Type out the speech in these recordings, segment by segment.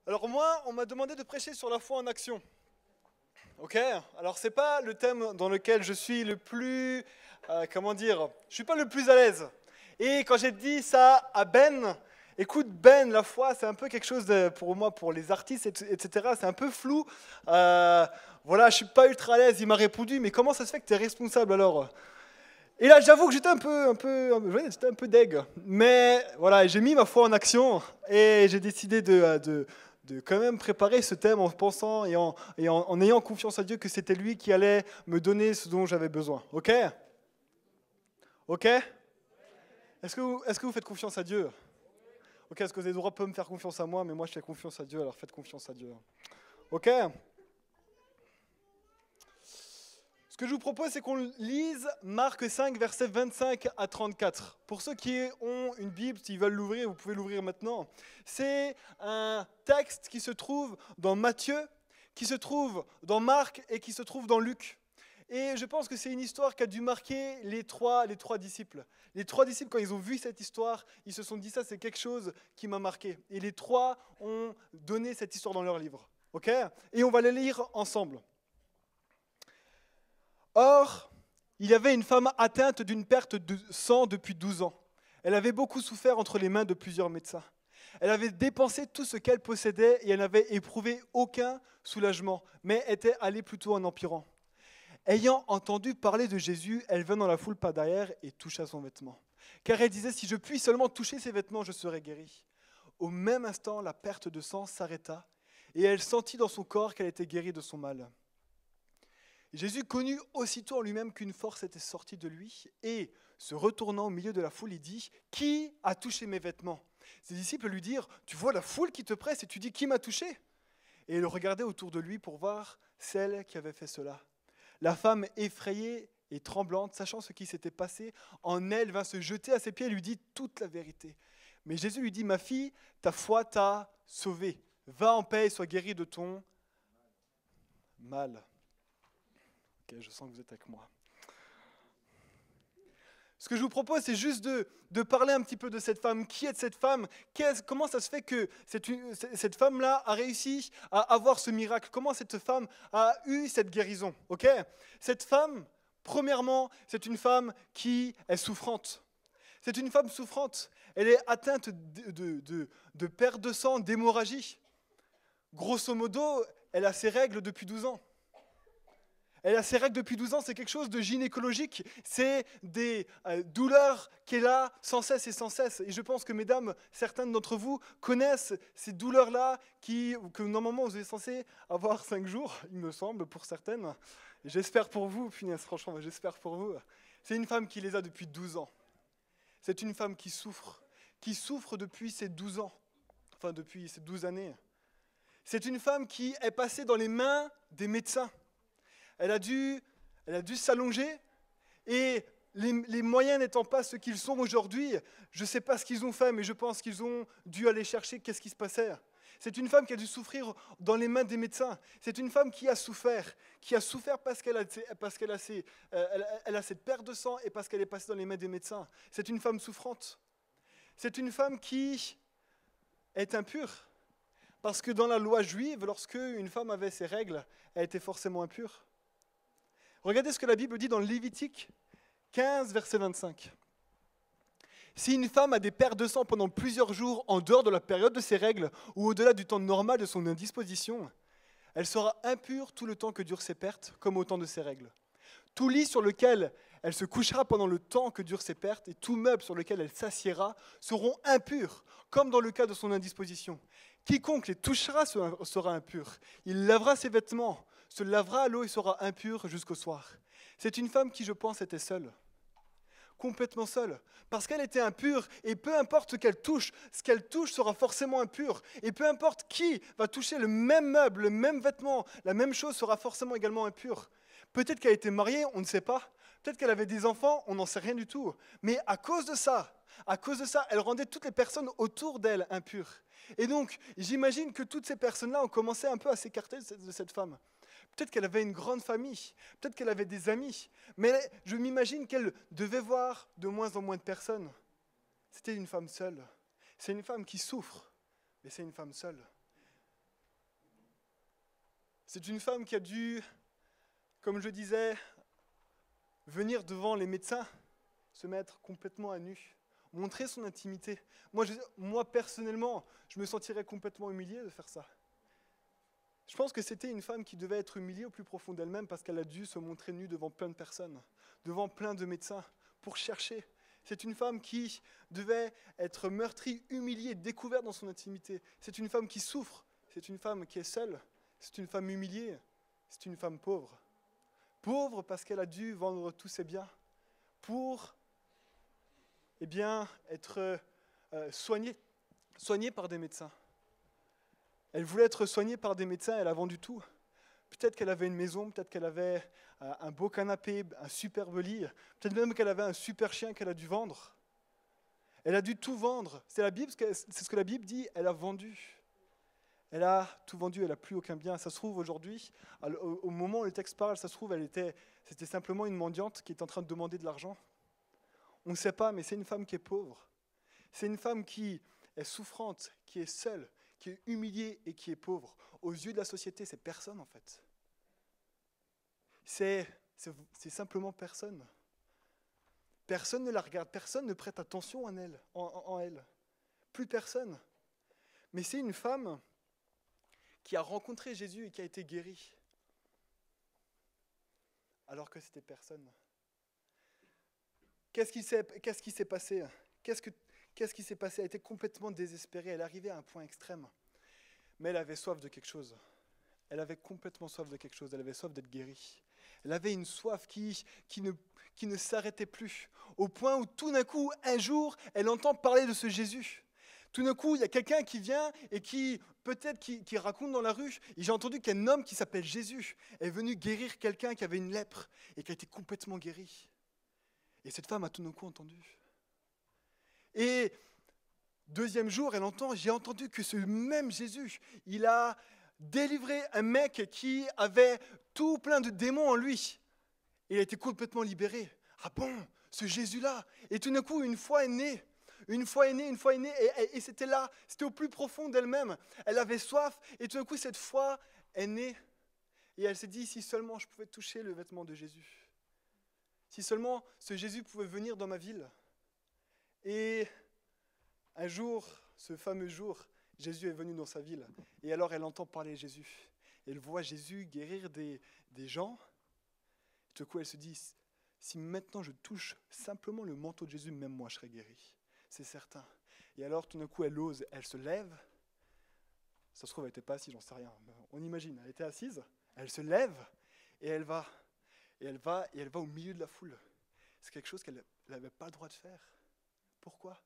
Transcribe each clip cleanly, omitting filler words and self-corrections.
Alors moi, on m'a demandé de prêcher sur la foi en action. Ok. Alors c'est pas le thème dans lequel je suis le plus, je suis pas le plus à l'aise. Et quand j'ai dit ça à Ben, écoute Ben, la foi, c'est un peu quelque chose pour moi, pour les artistes, etc. C'est un peu flou. Voilà, je suis pas ultra à l'aise. Il m'a répondu, mais comment ça se fait que tu es responsable alors? Et là, j'avoue que ouais, j'étais un peu deg. Mais voilà, j'ai mis ma foi en action et j'ai décidé de quand même préparer ce thème en pensant en ayant confiance à Dieu que c'était lui qui allait me donner ce dont j'avais besoin. Ok? Ok? Est-ce que vous faites confiance à Dieu? Ok, est-ce que vous avez le droit de me faire confiance à moi, mais moi je fais confiance à Dieu, alors faites confiance à Dieu. Ok? Ce que je vous propose, c'est qu'on lise Marc 5, versets 25 à 34. Pour ceux qui ont une Bible, s'ils veulent l'ouvrir, vous pouvez l'ouvrir maintenant. C'est un texte qui se trouve dans Matthieu, qui se trouve dans Marc et qui se trouve dans Luc. Et je pense que c'est une histoire qui a dû marquer les trois disciples. Les trois disciples, quand ils ont vu cette histoire, ils se sont dit ça, c'est quelque chose qui m'a marqué. Et les trois ont donné cette histoire dans leur livre. Ok? Et on va les lire ensemble. Or, il y avait une femme atteinte d'une perte de sang depuis 12 ans. Elle avait beaucoup souffert entre les mains de plusieurs médecins. Elle avait dépensé tout ce qu'elle possédait et elle n'avait éprouvé aucun soulagement, mais était allée plutôt en empirant. Ayant entendu parler de Jésus, elle vint dans la foule par derrière et toucha son vêtement. Car elle disait, si je puis seulement toucher ses vêtements, je serai guérie. Au même instant, la perte de sang s'arrêta et elle sentit dans son corps qu'elle était guérie de son mal. Jésus connut aussitôt en lui-même qu'une force était sortie de lui et, se retournant au milieu de la foule, il dit « Qui a touché mes vêtements ?» Ses disciples lui dirent « Tu vois la foule qui te presse et tu dis « Qui m'a touché ?» Et il regardait autour de lui pour voir celle qui avait fait cela. La femme, effrayée et tremblante, sachant ce qui s'était passé, en elle vint se jeter à ses pieds et lui dit toute la vérité. Mais Jésus lui dit « Ma fille, ta foi t'a sauvée. Va en paix et sois guérie de ton mal. » Ok, je sens que vous êtes avec moi. Ce que je vous propose, c'est juste de parler un petit peu de cette femme. Qui est cette femme? Comment ça se fait que cette femme-là a réussi à avoir ce miracle? Comment cette femme a eu cette guérison? Ok? Cette femme, premièrement, c'est une femme qui est souffrante. C'est une femme souffrante. Elle est atteinte de perte de sang, d'hémorragie. Grosso modo, elle a ses règles depuis 12 ans. Elle a ses règles depuis 12 ans, c'est quelque chose de gynécologique. C'est des douleurs qu'elle a sans cesse et sans cesse. Et je pense que, mesdames, certains d'entre vous connaissent ces douleurs-là que normalement vous êtes censés avoir 5 jours, il me semble, pour certaines. Et j'espère pour vous, punaise, franchement, j'espère pour vous. C'est une femme qui les a depuis 12 ans. C'est une femme qui souffre depuis ses 12 ans, enfin depuis ces 12 années. C'est une femme qui est passée dans les mains des médecins. Elle a dû s'allonger et les moyens n'étant pas ce qu'ils sont aujourd'hui, je ne sais pas ce qu'ils ont fait, mais je pense qu'ils ont dû aller chercher qu'est-ce qui se passait. C'est une femme qui a dû souffrir dans les mains des médecins. C'est une femme qui a souffert parce qu'elle a cette perte de sang et parce qu'elle est passée dans les mains des médecins. C'est une femme souffrante. C'est une femme qui est impure. Parce que dans la loi juive, lorsque une femme avait ses règles, elle était forcément impure. Regardez ce que la Bible dit dans Lévitique 15, verset 25. Si une femme a des pertes de sang pendant plusieurs jours en dehors de la période de ses règles ou au-delà du temps normal de son indisposition, elle sera impure tout le temps que durent ses pertes, comme au temps de ses règles. Tout lit sur lequel elle se couchera pendant le temps que durent ses pertes et tout meuble sur lequel elle s'assiera seront impurs, comme dans le cas de son indisposition. Quiconque les touchera sera impur. Il lavera ses vêtements, se lavera à l'eau et sera impur jusqu'au soir. C'est une femme qui, je pense, était seule. Complètement seule. Parce qu'elle était impure et peu importe ce qu'elle touche sera forcément impur. Et peu importe qui va toucher le même meuble, le même vêtement, la même chose sera forcément également impure. Peut-être qu'elle était mariée, on ne sait pas. Peut-être qu'elle avait des enfants, on n'en sait rien du tout. Mais à cause de ça, elle rendait toutes les personnes autour d'elle impures. Et donc, j'imagine que toutes ces personnes-là ont commencé un peu à s'écarter de cette femme. Peut-être qu'elle avait une grande famille, peut-être qu'elle avait des amis, mais je m'imagine qu'elle devait voir de moins en moins de personnes. C'était une femme seule. C'est une femme qui souffre, mais c'est une femme seule. C'est une femme qui a dû, comme je disais, venir devant les médecins, se mettre complètement à nu, montrer son intimité. Moi personnellement, je me sentirais complètement humilié de faire ça. Je pense que c'était une femme qui devait être humiliée au plus profond d'elle-même parce qu'elle a dû se montrer nue devant plein de personnes, devant plein de médecins, pour chercher. C'est une femme qui devait être meurtrie, humiliée, découverte dans son intimité. C'est une femme qui souffre, c'est une femme qui est seule, c'est une femme humiliée, c'est une femme pauvre. Pauvre parce qu'elle a dû vendre tous ses biens pour être soignée par des médecins. Elle voulait être soignée par des médecins, elle a vendu tout. Peut-être qu'elle avait une maison, peut-être qu'elle avait un beau canapé, un superbe lit, peut-être même qu'elle avait un super chien qu'elle a dû vendre. Elle a dû tout vendre. C'est ce que la Bible dit, elle a vendu. Elle a tout vendu, elle n'a plus aucun bien. Ça se trouve aujourd'hui, au moment où le texte parle, ça se trouve, c'était simplement une mendiante qui est en train de demander de l'argent. On ne sait pas, mais c'est une femme qui est pauvre. C'est une femme qui est souffrante, qui est seule, qui est humiliée et qui est pauvre. Aux yeux de la société, c'est personne en fait. C'est simplement personne. Personne ne la regarde, personne ne prête attention en elle. Plus personne. Mais c'est une femme qui a rencontré Jésus et qui a été guérie. Alors que c'était personne. Qu'est-ce qui s'est passé ? Qu'est-ce qui s'est passé ? Elle était complètement désespérée, elle arrivait à un point extrême. Mais elle avait soif de quelque chose. Elle avait complètement soif de quelque chose, elle avait soif d'être guérie. Elle avait une soif qui ne s'arrêtait plus, au point où tout d'un coup, un jour, elle entend parler de ce Jésus. Tout d'un coup, il y a quelqu'un qui vient et qui raconte dans la rue, et j'ai entendu qu'un homme qui s'appelle Jésus est venu guérir quelqu'un qui avait une lèpre et qui a été complètement guéri. Et cette femme a tout d'un coup entendu. Et deuxième jour, j'ai entendu que ce même Jésus, il a délivré un mec qui avait tout plein de démons en lui. Et il a été complètement libéré. Ah bon, ce Jésus-là. Et tout d'un coup, une foi est née. Et c'était là, c'était au plus profond d'elle-même. Elle avait soif, et tout d'un coup, cette foi est née. Et elle s'est dit, si seulement je pouvais toucher le vêtement de Jésus. Si seulement ce Jésus pouvait venir dans ma ville. Et un jour, ce fameux jour, Jésus est venu dans sa ville. Et alors elle entend parler de Jésus. Elle voit Jésus guérir des gens. Et tout d'un coup, elle se dit, si maintenant je touche simplement le manteau de Jésus, même moi je serai guéri. C'est certain. Et alors tout d'un coup, elle ose, elle se lève. Ça se trouve, elle n'était pas assise, j'en sais rien. On imagine, elle était assise, elle se lève et elle va au milieu de la foule. C'est quelque chose qu'elle n'avait pas le droit de faire. Pourquoi ?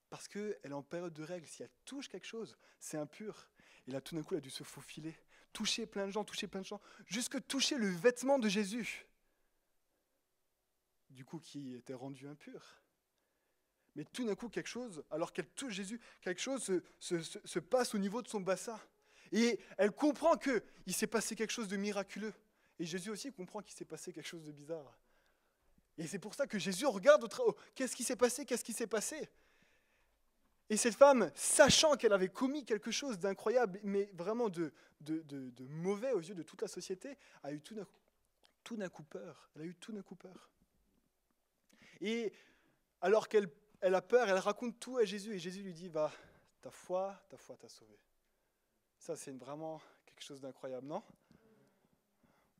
Parce qu'elle est en période de règles. Si elle touche quelque chose, c'est impur. Et là, tout d'un coup, elle a dû se faufiler, toucher plein de gens, jusque toucher le vêtement de Jésus. Du coup, qui était rendu impur. Mais tout d'un coup, quelque chose, alors qu'elle touche Jésus, quelque chose se passe au niveau de son bassin. Et elle comprend qu'il s'est passé quelque chose de miraculeux. Et Jésus aussi comprend qu'il s'est passé quelque chose de bizarre. Et c'est pour ça que Jésus regarde, qu'est-ce qui s'est passé ? Et cette femme, sachant qu'elle avait commis quelque chose d'incroyable, mais vraiment de mauvais aux yeux de toute la société, a eu tout d'un coup peur. Elle a eu tout d'un coup peur. Et alors qu'elle a peur, elle raconte tout à Jésus, et Jésus lui dit, va, ta foi t'a sauvé. Ça, c'est vraiment quelque chose d'incroyable, non ?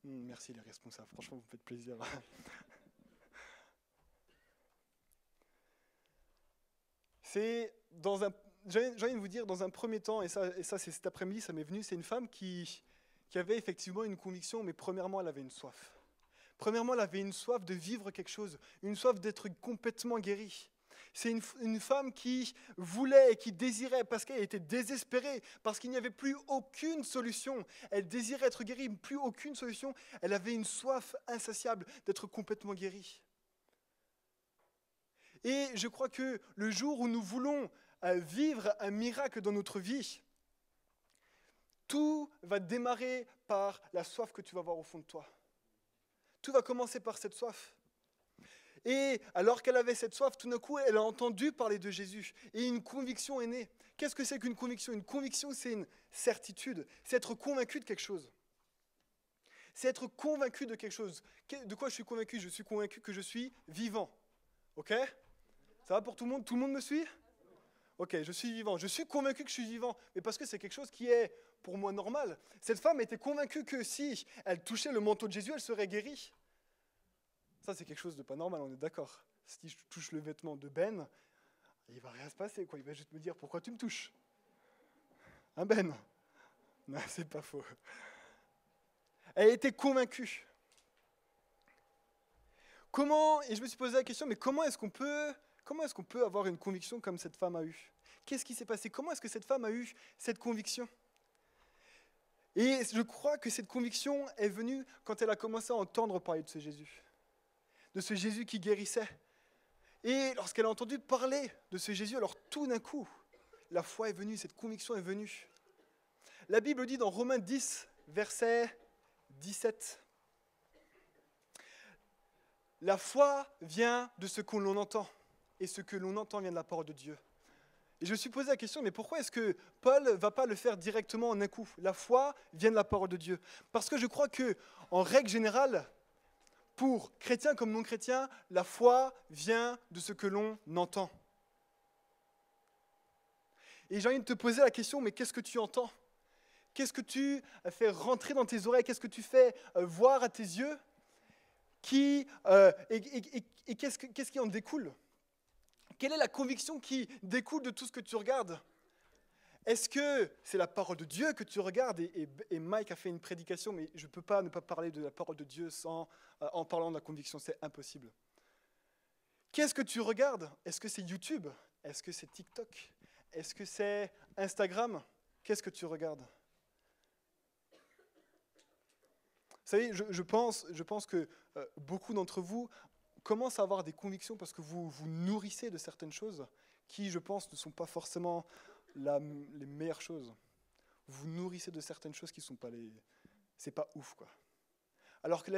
Merci les responsables, franchement, vous me faites plaisir. J'ai envie de vous dire, dans un premier temps, et ça c'est cet après-midi, ça m'est venu, c'est une femme qui avait effectivement une conviction, mais premièrement, elle avait une soif. Premièrement, elle avait une soif de vivre quelque chose, une soif d'être complètement guérie. C'est une femme qui voulait et qui désirait, parce qu'elle était désespérée, parce qu'il n'y avait plus aucune solution. Elle désirait être guérie, plus aucune solution. Elle avait une soif insatiable d'être complètement guérie. Et je crois que le jour où nous voulons vivre un miracle dans notre vie, tout va démarrer par la soif que tu vas avoir au fond de toi. Tout va commencer par cette soif. Et alors qu'elle avait cette soif, tout d'un coup, elle a entendu parler de Jésus. Et une conviction est née. Qu'est-ce que c'est qu'une conviction ? Une conviction, c'est une certitude. C'est être convaincu de quelque chose. C'est être convaincu de quelque chose. De quoi je suis convaincu? Je suis convaincu que je suis vivant. Ok? Ça va pour tout le monde? Tout le monde me suit? Ok, je suis vivant. Je suis convaincu que je suis vivant, mais parce que c'est quelque chose qui est pour moi normal. Cette femme était convaincue que si elle touchait le manteau de Jésus, elle serait guérie. Ça, c'est quelque chose de pas normal, on est d'accord. Si je touche le vêtement de Ben, il va rien se passer, quoi. Il va juste me dire, pourquoi tu me touches? Hein, Ben? Non, c'est pas faux. Elle était convaincue. Comment, et je me suis posé la question, mais comment est-ce qu'on peut avoir une conviction comme cette femme a eu? Qu'est-ce qui s'est passé? Comment est-ce que cette femme a eu cette conviction? Et je crois que cette conviction est venue quand elle a commencé à entendre parler de ce Jésus qui guérissait. Et lorsqu'elle a entendu parler de ce Jésus, alors tout d'un coup, la foi est venue, cette conviction est venue. La Bible dit dans Romains 10, verset 17, la foi vient de ce que l'on entend, et ce que l'on entend vient de la parole de Dieu. Et je me suis posé la question, mais pourquoi est-ce que Paul ne va pas le faire directement en un coup? La foi vient de la parole de Dieu. Parce que je crois que, en règle générale, pour chrétiens comme non-chrétiens, la foi vient de ce que l'on entend. Et j'ai envie de te poser la question, mais qu'est-ce que tu entends? Qu'est-ce que tu fais rentrer dans tes oreilles? Qu'est-ce que tu fais voir à tes yeux? Et qu'est-ce qui en découle? Quelle est la conviction qui découle de tout ce que tu regardes? Est-ce que c'est la parole de Dieu que tu regardes? Et Mike a fait une prédication, mais je ne peux pas ne pas parler de la parole de Dieu en parlant de la conviction, c'est impossible. Qu'est-ce que tu regardes? Est-ce que c'est YouTube? Est-ce que c'est TikTok? Est-ce que c'est Instagram? Qu'est-ce que tu regardes? Vous savez, je pense que beaucoup d'entre vous commencent à avoir des convictions parce que vous vous nourrissez de certaines choses qui, je pense, ne sont pas forcément les meilleures choses. Vous vous nourrissez de certaines choses qui ne sont pas c'est pas ouf, quoi. Alors que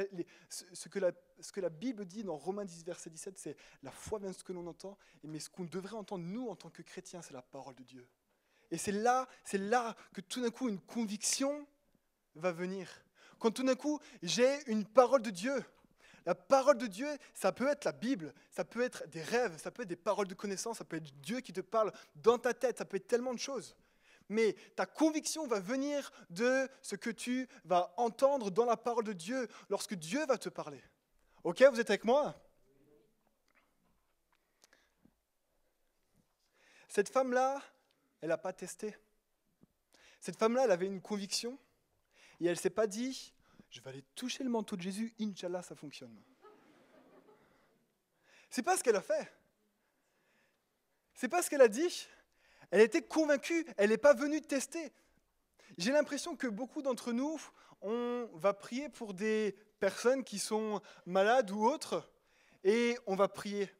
ce que la Bible dit dans Romains 10, verset 17, c'est la foi vient de ce que l'on entend, mais ce qu'on devrait entendre, nous, en tant que chrétiens, c'est la parole de Dieu. Et c'est là que tout d'un coup, une conviction va venir. Quand tout d'un coup, j'ai une parole de Dieu. La parole de Dieu, ça peut être la Bible, ça peut être des rêves, ça peut être des paroles de connaissance, ça peut être Dieu qui te parle dans ta tête, ça peut être tellement de choses. Mais ta conviction va venir de ce que tu vas entendre dans la parole de Dieu lorsque Dieu va te parler. Ok, vous êtes avec moi? Cette femme-là, elle n'a pas testé. Cette femme-là, elle avait une conviction et elle ne s'est pas dit, je vais aller toucher le manteau de Jésus, Inch'Allah, ça fonctionne. C'est pas ce qu'elle a fait. C'est pas ce qu'elle a dit. Elle était convaincue, elle n'est pas venue tester. J'ai l'impression que beaucoup d'entre nous, on va prier pour des personnes qui sont malades ou autres, et on va prier.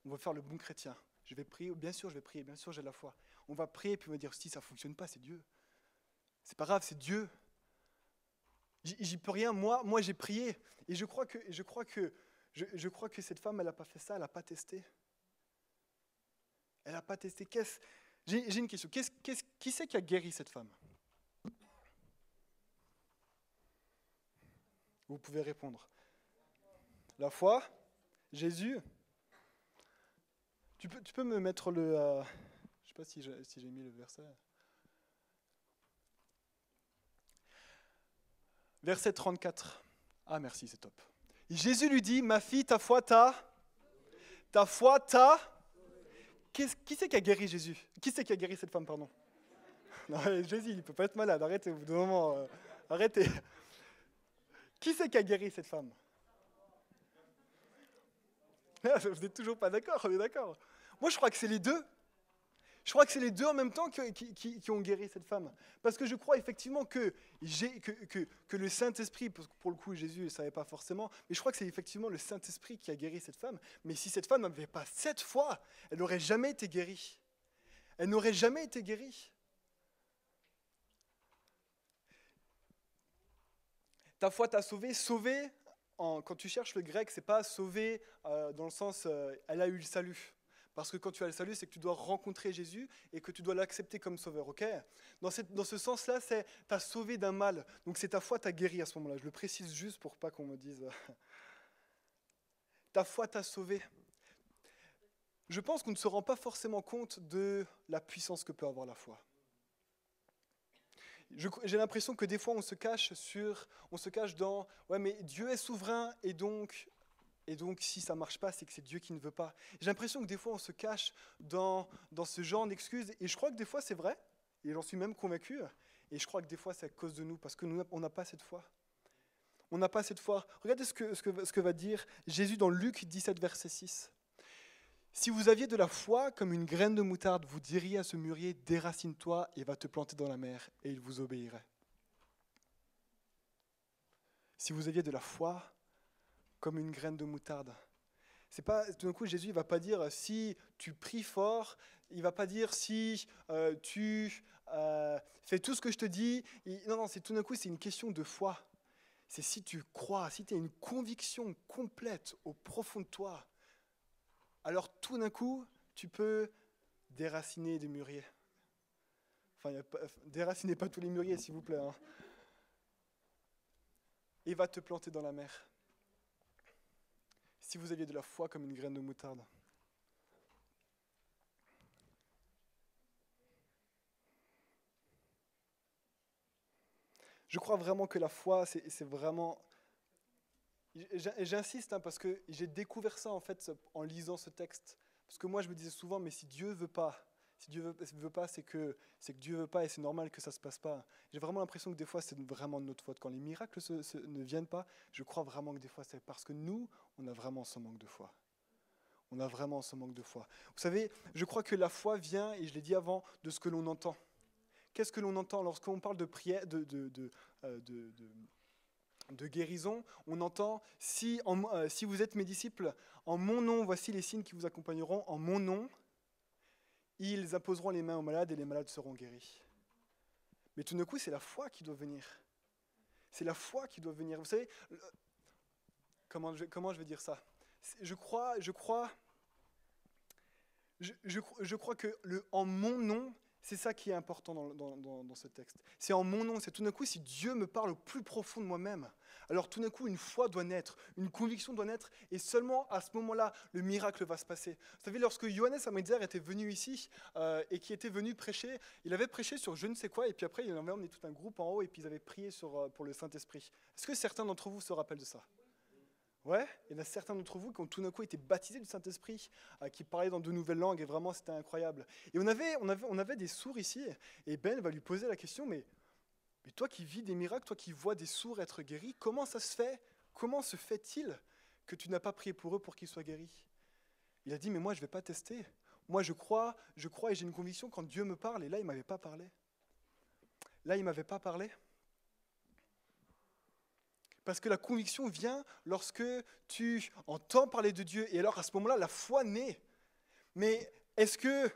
On va faire le bon chrétien. Je vais prier, bien sûr je vais prier, bien sûr j'ai de la foi. On va prier, puis on va dire, si ça ne fonctionne pas, c'est Dieu. C'est pas grave, c'est Dieu. J'y peux rien, moi j'ai prié. Et je crois que cette femme, elle n'a pas fait ça, elle n'a pas testé. Elle n'a pas testé. J'ai une question. Qui c'est qui a guéri cette femme? Vous pouvez répondre. La foi? Jésus? Tu peux me mettre le... je ne sais pas si j'ai mis le verset. Verset 34. Ah merci, c'est top. Jésus lui dit, ma fille, ta foi t'a... Qui c'est qui a guéri Jésus? Qui c'est qui a guéri cette femme, pardon? Non, Jésus, il ne peut pas être malade, arrêtez, au bout d'un moment, arrêtez. Qui c'est qui a guéri cette femme? Vous n'êtes toujours pas d'accord, on est d'accord. Moi, je crois que c'est les deux. Je crois que c'est les deux en même temps qui ont guéri cette femme. Parce que je crois effectivement que le Saint-Esprit, pour le coup Jésus ne savait pas forcément, mais je crois que c'est effectivement le Saint-Esprit qui a guéri cette femme. Mais si cette femme n'avait pas cette foi, elle n'aurait jamais été guérie. Elle n'aurait jamais été guérie. Ta foi t'a sauvé. Sauvé, quand tu cherches le grec, c'est pas sauvé dans le sens elle a eu le salut. Parce que quand tu as le salut, c'est que tu dois rencontrer Jésus et que tu dois l'accepter comme sauveur, ok? Dans ce sens-là, c'est t'as sauvé d'un mal. Donc c'est ta foi t'a guéri à ce moment-là. Je le précise juste pour pas qu'on me dise... ta foi t'a sauvé. Je pense qu'on ne se rend pas forcément compte de la puissance que peut avoir la foi. J'ai l'impression que des fois on se cache dans ouais mais Dieu est souverain et donc si ça marche pas c'est que c'est Dieu qui ne veut pas. J'ai l'impression que des fois on se cache dans ce genre d'excuses et je crois que des fois c'est vrai et j'en suis même convaincu et je crois que des fois c'est à cause de nous parce que nous on n'a pas cette foi. On n'a pas cette foi. Regardez ce que va dire Jésus dans Luc 17 verset 6. Si vous aviez de la foi comme une graine de moutarde, vous diriez à ce mûrier, déracine-toi et va te planter dans la mer, et il vous obéirait. Si vous aviez de la foi comme une graine de moutarde, c'est pas tout d'un coup Jésus ne va pas dire si tu pries fort, il va pas dire si tu fais tout ce que je te dis. Non, c'est tout d'un coup c'est une question de foi. C'est si tu crois, si tu as une conviction complète au profond de toi. Alors tout d'un coup, tu peux déraciner des mûriers. Enfin, déracinez pas tous les mûriers, s'il vous plaît. Hein. Et va te planter dans la mer. Si vous aviez de la foi comme une graine de moutarde. Je crois vraiment que la foi, c'est vraiment... J'insiste parce que j'ai découvert ça en fait en lisant ce texte. Parce que moi je me disais souvent, mais si Dieu veut pas, c'est que Dieu veut pas et c'est normal que ça se passe pas. J'ai vraiment l'impression que des fois c'est vraiment de notre faute. Quand les miracles ne viennent pas, je crois vraiment que des fois c'est parce que nous, on a vraiment ce manque de foi. On a vraiment ce manque de foi. Vous savez, je crois que la foi vient, et je l'ai dit avant, de ce que l'on entend. Qu'est-ce que l'on entend lorsqu'on parle de prière, de guérison, on entend si vous êtes mes disciples, en mon nom, voici les signes qui vous accompagneront, en mon nom, ils imposeront les mains aux malades et les malades seront guéris. Mais tout d'un coup, c'est la foi qui doit venir. C'est la foi qui doit venir. Vous savez, comment je vais dire ça? Je crois que en mon nom, c'est ça qui est important dans ce texte. C'est en mon nom, c'est tout d'un coup, si Dieu me parle au plus profond de moi-même, alors tout d'un coup, une foi doit naître, une conviction doit naître, et seulement à ce moment-là, le miracle va se passer. Vous savez, lorsque Johannes Ametzer était venu ici, et qui était venu prêcher, il avait prêché sur je ne sais quoi, et puis après, il avait emmené tout un groupe en haut, et puis ils avaient prié pour le Saint-Esprit. Est-ce que certains d'entre vous se rappellent de ça ? Ouais, il y en a certains d'entre vous qui ont tout d'un coup été baptisés du Saint-Esprit, qui parlaient dans de nouvelles langues, et vraiment c'était incroyable. Et on avait des sourds ici, et Ben va lui poser la question, mais toi qui vis des miracles, toi qui vois des sourds être guéris, comment ça se fait? Comment se fait-il que tu n'as pas prié pour eux pour qu'ils soient guéris? Il a dit, mais moi je ne vais pas tester. Moi je crois et j'ai une conviction quand Dieu me parle, et là il ne m'avait pas parlé. Parce que la conviction vient lorsque tu entends parler de Dieu. Et alors, à ce moment-là, la foi naît. Mais est-ce que,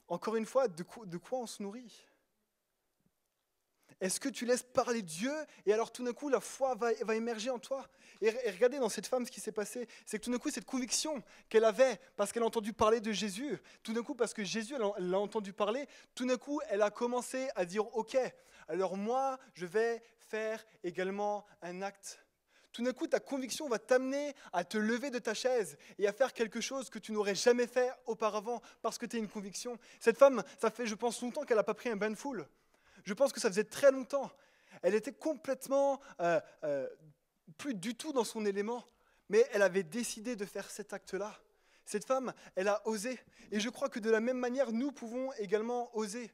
encore une fois, de quoi on se nourrit? Est-ce que tu laisses parler Dieu et alors tout d'un coup, la foi va émerger en toi? Et regardez dans cette femme ce qui s'est passé. C'est que tout d'un coup, cette conviction qu'elle avait, parce qu'elle a entendu parler de Jésus, tout d'un coup, parce que Jésus, elle l'a entendu parler, tout d'un coup, elle a commencé à dire, ok, alors moi, je vais faire également un acte. Tout d'un coup, ta conviction va t'amener à te lever de ta chaise et à faire quelque chose que tu n'aurais jamais fait auparavant parce que tu as une conviction. Cette femme, ça fait, je pense, longtemps qu'elle n'a pas pris un bain de foule. Je pense que ça faisait très longtemps. Elle était complètement plus du tout dans son élément, mais elle avait décidé de faire cet acte-là. Cette femme, elle a osé. Et je crois que de la même manière, nous pouvons également oser.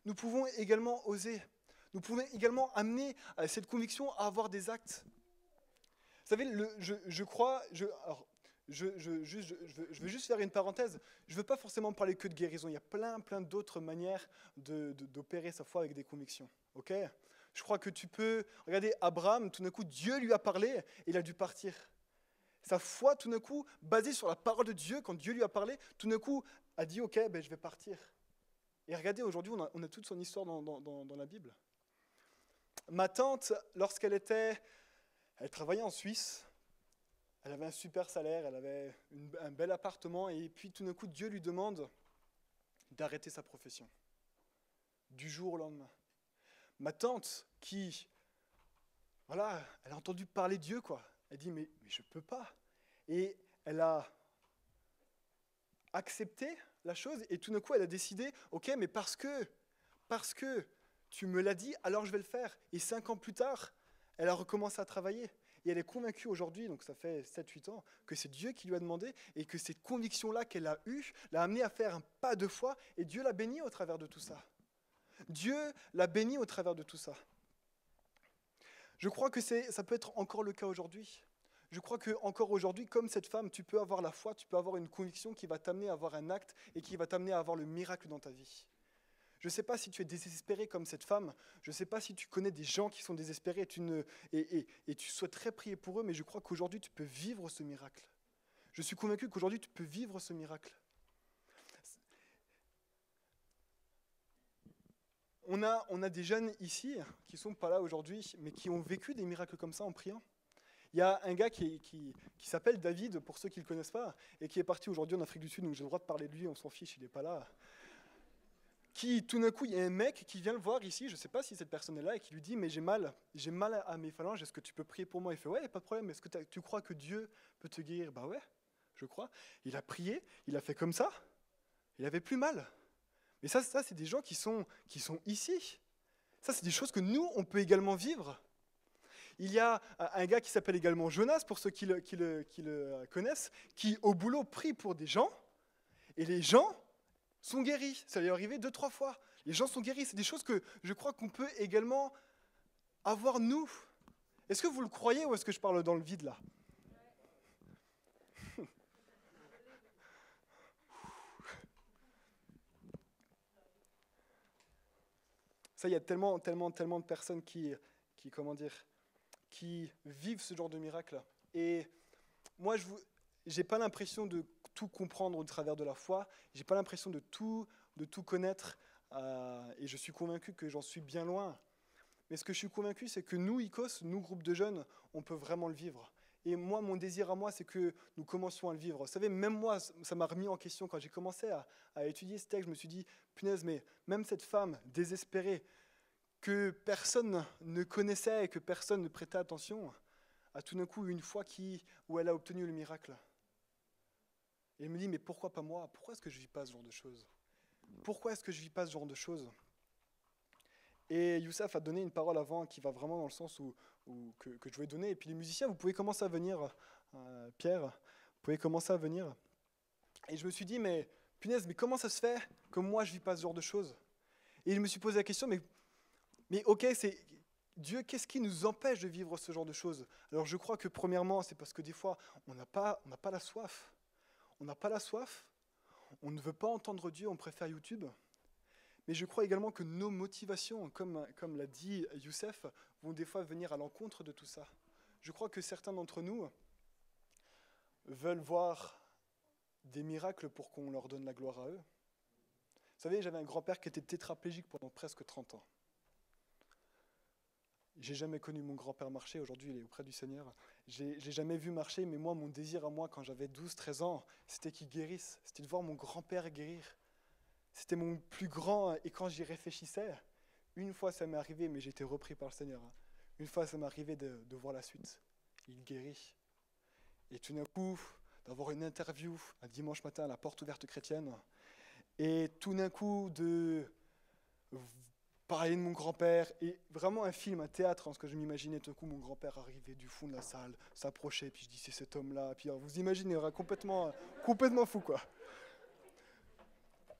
Nous pouvons également oser. Nous pouvons également amener cette conviction à avoir des actes. Vous savez, je veux juste faire une parenthèse. Je ne veux pas forcément parler que de guérison. Il y a plein d'autres manières d'opérer sa foi avec des convictions. Ok ? Je crois que tu peux... Regardez, Abraham, tout d'un coup, Dieu lui a parlé et il a dû partir. Sa foi, tout d'un coup, basée sur la parole de Dieu, quand Dieu lui a parlé, tout d'un coup, a dit, ok, je vais partir. Et regardez, aujourd'hui, on a toute son histoire dans la Bible. Ma tante, lorsqu'elle travaillait en Suisse, Elle avait un super salaire, elle avait un bel appartement, et puis tout d'un coup, Dieu lui demande d'arrêter sa profession, du jour au lendemain. Ma tante, qui, voilà, elle a entendu parler de Dieu, quoi. Elle dit, mais je peux pas. Et elle a accepté la chose, et tout d'un coup, elle a décidé, ok, mais parce que tu me l'as dit, alors je vais le faire. Et 5 ans plus tard, elle a recommencé à travailler. Et elle est convaincue aujourd'hui, donc ça fait 7-8 ans, que c'est Dieu qui lui a demandé, et que cette conviction-là qu'elle a eue l'a amenée à faire un pas de foi, et Dieu l'a bénie au travers de tout ça. Dieu l'a bénie au travers de tout ça. Je crois que ça peut être encore le cas aujourd'hui. Je crois que encore aujourd'hui, comme cette femme, tu peux avoir la foi, tu peux avoir une conviction qui va t'amener à avoir un acte et qui va t'amener à avoir le miracle dans ta vie. Je ne sais pas si tu es désespéré comme cette femme, je ne sais pas si tu connais des gens qui sont désespérés et tu souhaiterais prier pour eux, mais je crois qu'aujourd'hui tu peux vivre ce miracle. Je suis convaincu qu'aujourd'hui tu peux vivre ce miracle. On a des jeunes ici qui ne sont pas là aujourd'hui, mais qui ont vécu des miracles comme ça en priant. Il y a un gars qui s'appelle David, pour ceux qui ne le connaissent pas, et qui est parti aujourd'hui en Afrique du Sud, donc j'ai le droit de parler de lui, on s'en fiche, il n'est pas là. Qui, tout d'un coup, il y a un mec qui vient le voir ici, je ne sais pas si cette personne est là, et qui lui dit, mais j'ai mal à mes phalanges, est-ce que tu peux prier pour moi? Il fait, ouais, pas de problème, est-ce que tu crois que Dieu peut te guérir? Bah ouais, je crois. Il a prié, il a fait comme ça, il avait plus mal. Mais ça c'est des gens qui sont ici. Ça, c'est des choses que nous, on peut également vivre. Il y a un gars qui s'appelle également Jonas, pour ceux qui le connaissent, qui, au boulot, prie pour des gens, et les gens sont guéris. Ça lui est arrivé 2-3 fois. Les gens sont guéris. C'est des choses que je crois qu'on peut également avoir, nous. Est-ce que vous le croyez ou est-ce que je parle dans le vide, là? Ça, il y a tellement de personnes qui vivent ce genre de miracle. Et moi, j'ai pas l'impression de tout comprendre au travers de la foi. J'ai pas l'impression de tout connaître. Et je suis convaincu que j'en suis bien loin. Mais ce que je suis convaincu, c'est que nous, ICOS, nous, groupe de jeunes, on peut vraiment le vivre. Et moi, mon désir à moi, c'est que nous commencions à le vivre. Vous savez, même moi, ça m'a remis en question. Quand j'ai commencé à étudier ce texte, je me suis dit, punaise, mais même cette femme désespérée, que personne ne connaissait et que personne ne prêtait attention, a tout d'un coup une foi où elle a obtenu le miracle. Et elle me dit, mais pourquoi pas moi? Pourquoi est-ce que je ne vis pas ce genre de choses? Pourquoi est-ce que je ne vis pas ce genre de choses? Et Youssef a donné une parole avant qui va vraiment dans le sens que je voulais donner. Et puis les musiciens, vous pouvez commencer à venir, Pierre, vous pouvez commencer à venir. Et je me suis dit, mais punaise, mais comment ça se fait que moi je ne vis pas ce genre de choses? Et je me suis posé la question, mais ok, c'est Dieu, qu'est-ce qui nous empêche de vivre ce genre de choses? Alors je crois que premièrement, c'est parce que des fois, on n'a pas la soif. On n'a pas la soif, on ne veut pas entendre Dieu, on préfère YouTube. Mais je crois également que nos motivations, comme l'a dit Youssef, vont des fois venir à l'encontre de tout ça. Je crois que certains d'entre nous veulent voir des miracles pour qu'on leur donne la gloire à eux. Vous savez, j'avais un grand-père qui était tétraplégique pendant presque 30 ans. J'ai jamais connu mon grand-père marcher, aujourd'hui il est auprès du Seigneur. J'ai jamais vu marcher, mais moi, mon désir à moi, quand j'avais 12-13 ans, c'était qu'il guérisse, c'était de voir mon grand-père guérir. C'était mon plus grand, et quand j'y réfléchissais, une fois ça m'est arrivé, mais j'ai été repris par le Seigneur. Une fois ça m'est arrivé de voir la suite. Il guérit. Et tout d'un coup, d'avoir une interview un dimanche matin à la porte ouverte chrétienne, et tout d'un coup de parler de mon grand-père, et vraiment un film, un théâtre, ce que je m'imaginais, tout d'un coup mon grand-père arrivait du fond de la salle, s'approchait, puis je dis c'est cet homme-là, puis vous imaginez, complètement fou quoi.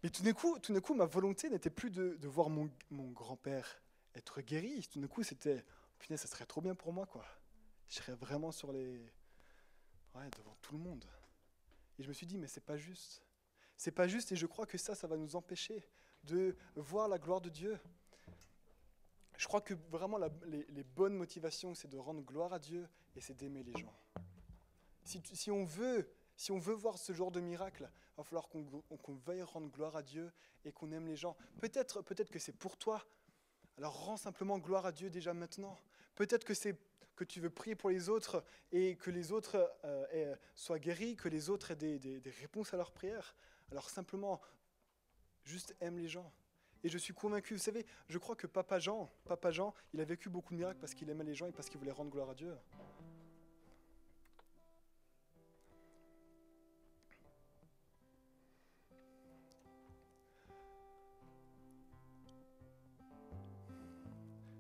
Mais tout d'un coup, ma volonté n'était plus de voir mon grand-père être guéri. Tout d'un coup, c'était, punaise, ça serait trop bien pour moi, quoi. Je serais vraiment devant tout le monde. Et je me suis dit, mais c'est pas juste. C'est pas juste, et je crois que ça va nous empêcher de voir la gloire de Dieu. Je crois que vraiment, les bonnes motivations, c'est de rendre gloire à Dieu, et c'est d'aimer les gens. Si on veut voir ce genre de miracle, il va falloir qu'on veuille rendre gloire à Dieu et qu'on aime les gens. Peut-être que c'est pour toi Alors rends simplement gloire à Dieu déjà maintenant. Peut-être que tu veux prier pour les autres et que les autres soient guéris, que les autres aient des réponses à leurs prières. Alors simplement, juste aime les gens. Et je suis convaincu, vous savez, je crois que Papa Jean, il a vécu beaucoup de miracles parce qu'il aimait les gens et parce qu'il voulait rendre gloire à Dieu.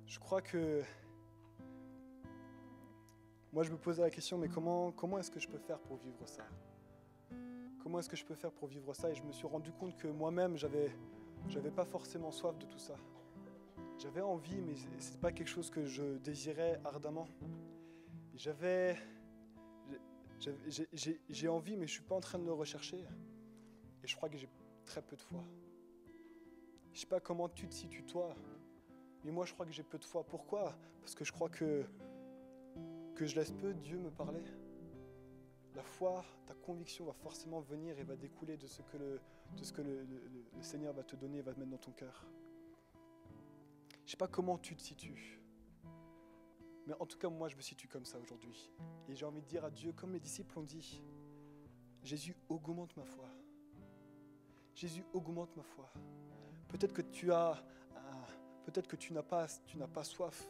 Je crois que moi je me posais la question, mais comment est-ce que je peux faire pour vivre ça? Comment est-ce que je peux faire pour vivre ça? Et je me suis rendu compte que moi-même, j'avais pas forcément soif de tout ça. J'avais envie, mais c'est pas quelque chose que je désirais ardemment. J'ai envie, mais je suis pas en train de le rechercher. Et je crois que j'ai très peu de foi. Je sais pas comment tu te situes toi, mais moi je crois que j'ai peu de foi. Pourquoi? Parce que je crois que je laisse peu Dieu me parler. La foi, ta conviction va forcément venir et va découler de ce que le Seigneur va te donner et va te mettre dans ton cœur. Je ne sais pas comment tu te situes, mais en tout cas, moi, je me situe comme ça aujourd'hui. Et j'ai envie de dire à Dieu, comme les disciples ont dit, Jésus, augmente ma foi. Jésus, augmente ma foi. Peut-être que tu n'as pas soif.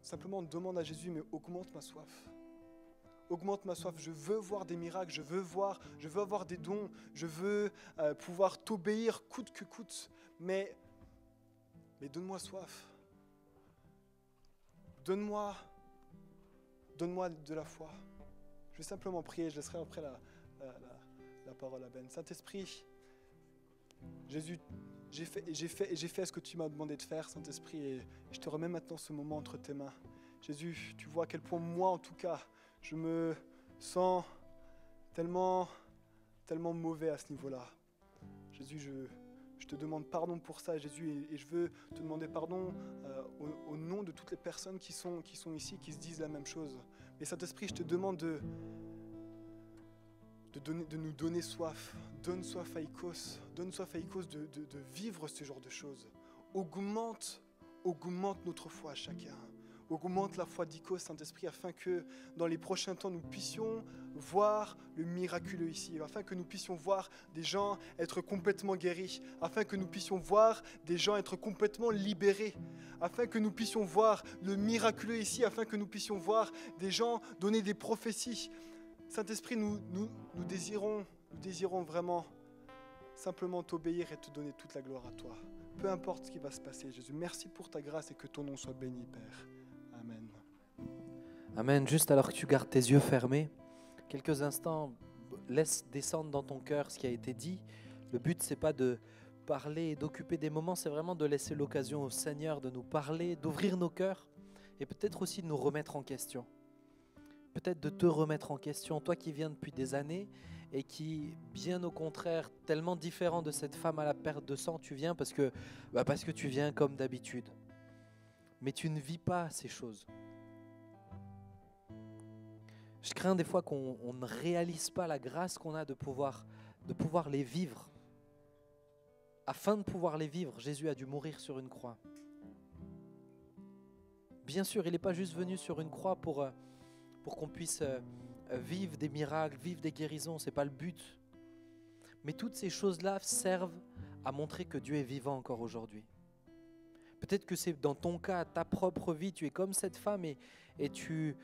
Simplement, demande à Jésus, mais augmente ma soif. Augmente ma soif, je veux voir des miracles, je veux avoir des dons, je veux pouvoir t'obéir coûte que coûte, mais donne-moi soif. Donne-moi de la foi. Je vais simplement prier, je laisserai après la parole à Ben. Saint-Esprit, Jésus, j'ai fait ce que tu m'as demandé de faire, Saint-Esprit, et je te remets maintenant ce moment entre tes mains. Jésus, tu vois à quel point moi, en tout cas, je me sens tellement mauvais à ce niveau-là. Jésus, je te demande pardon pour ça, Jésus, et je veux te demander pardon au nom de toutes les personnes qui sont ici, qui se disent la même chose. Mais Saint-Esprit, je te demande de nous donner soif. Donne soif à Icos. Donne soif à Icos de vivre ce genre de choses. Augmente notre foi à chacun. Augmente la foi d'Icos, Saint-Esprit, afin que dans les prochains temps, nous puissions voir le miraculeux ici, afin que nous puissions voir des gens être complètement guéris, afin que nous puissions voir des gens être complètement libérés, afin que nous puissions voir le miraculeux ici, afin que nous puissions voir des gens donner des prophéties. Saint-Esprit, nous désirons vraiment simplement t'obéir et te donner toute la gloire à toi. Peu importe ce qui va se passer, Jésus. Merci pour ta grâce et que ton nom soit béni, Père. Amen. Amen. Juste alors que tu gardes tes yeux fermés, quelques instants, laisse descendre dans ton cœur ce qui a été dit. Le but, c'est pas de parler et d'occuper des moments, c'est vraiment de laisser l'occasion au Seigneur de nous parler, d'ouvrir nos cœurs et peut-être aussi de nous remettre en question. Peut-être de te remettre en question, toi qui viens depuis des années et qui, bien au contraire, tellement différent de cette femme à la perte de sang, tu viens parce que tu viens comme d'habitude. Mais tu ne vis pas ces choses. Je crains des fois qu'on ne réalise pas la grâce qu'on a de pouvoir les vivre. Afin de pouvoir les vivre, Jésus a dû mourir sur une croix. Bien sûr, il n'est pas juste venu sur une croix pour qu'on puisse vivre des miracles, vivre des guérisons, ce n'est pas le but. Mais toutes ces choses-là servent à montrer que Dieu est vivant encore aujourd'hui. Peut-être que c'est dans ton cas, ta propre vie, tu es comme cette femme et tu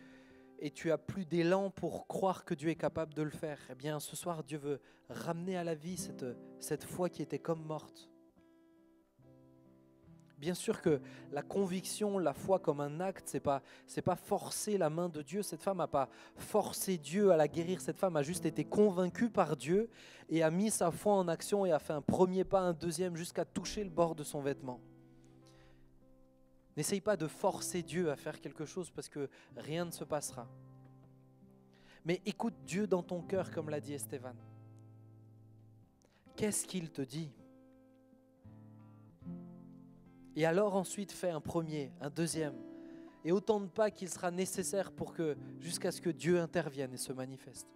as plus d'élan pour croire que Dieu est capable de le faire. Eh bien, ce soir, Dieu veut ramener à la vie cette foi qui était comme morte. Bien sûr que la conviction, la foi comme un acte, c'est pas forcer la main de Dieu. Cette femme n'a pas forcé Dieu à la guérir. Cette femme a juste été convaincue par Dieu et a mis sa foi en action et a fait un premier pas, un deuxième, jusqu'à toucher le bord de son vêtement. N'essaye pas de forcer Dieu à faire quelque chose parce que rien ne se passera. Mais écoute Dieu dans ton cœur, comme l'a dit Esteban. Qu'est-ce qu'il te dit ? Et alors ensuite fais un premier, un deuxième. Et autant de pas qu'il sera nécessaire jusqu'à ce que Dieu intervienne et se manifeste.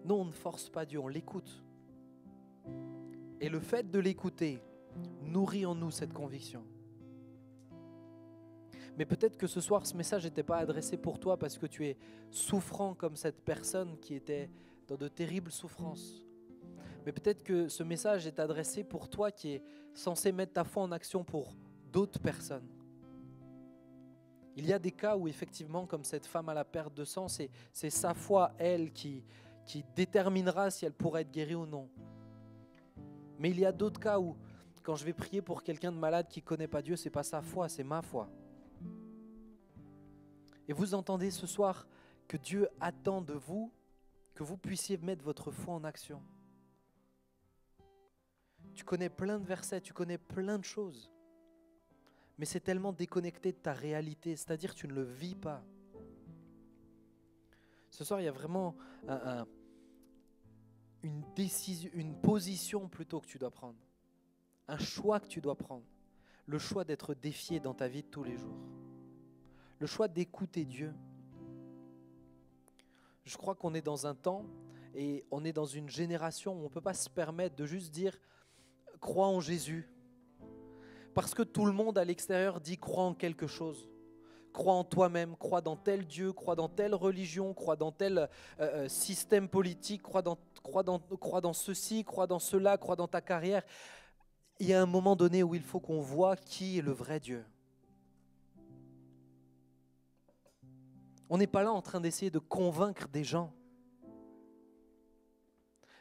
Non, on ne force pas Dieu, on l'écoute. Et le fait de l'écouter Nourris en nous cette conviction. Mais peut-être que ce soir, ce message n'était pas adressé pour toi parce que tu es souffrant comme cette personne qui était dans de terribles souffrances. Mais peut-être que ce message est adressé pour toi qui est censé mettre ta foi en action pour d'autres personnes. Il y a des cas où effectivement, comme cette femme à la perte de sang, c'est sa foi, elle, qui déterminera si elle pourra être guérie ou non. Mais il y a d'autres cas où, quand je vais prier pour quelqu'un de malade qui ne connaît pas Dieu, ce n'est pas sa foi, c'est ma foi. Et vous entendez ce soir que Dieu attend de vous que vous puissiez mettre votre foi en action. Tu connais plein de versets, tu connais plein de choses, mais c'est tellement déconnecté de ta réalité, c'est-à-dire que tu ne le vis pas. Ce soir, il y a vraiment une décision, une position plutôt que tu dois prendre, un choix que tu dois prendre, le choix d'être défié dans ta vie de tous les jours, le choix d'écouter Dieu. Je crois qu'on est dans un temps et on est dans une génération où on ne peut pas se permettre de juste dire « crois en Jésus ». Parce que tout le monde à l'extérieur dit « crois en quelque chose ». Crois en toi-même, crois dans tel Dieu, crois dans telle religion, crois dans tel système politique, crois dans ceci, crois dans cela, crois dans ta carrière. Il y a un moment donné où il faut qu'on voit qui est le vrai Dieu. On n'est pas là en train d'essayer de convaincre des gens.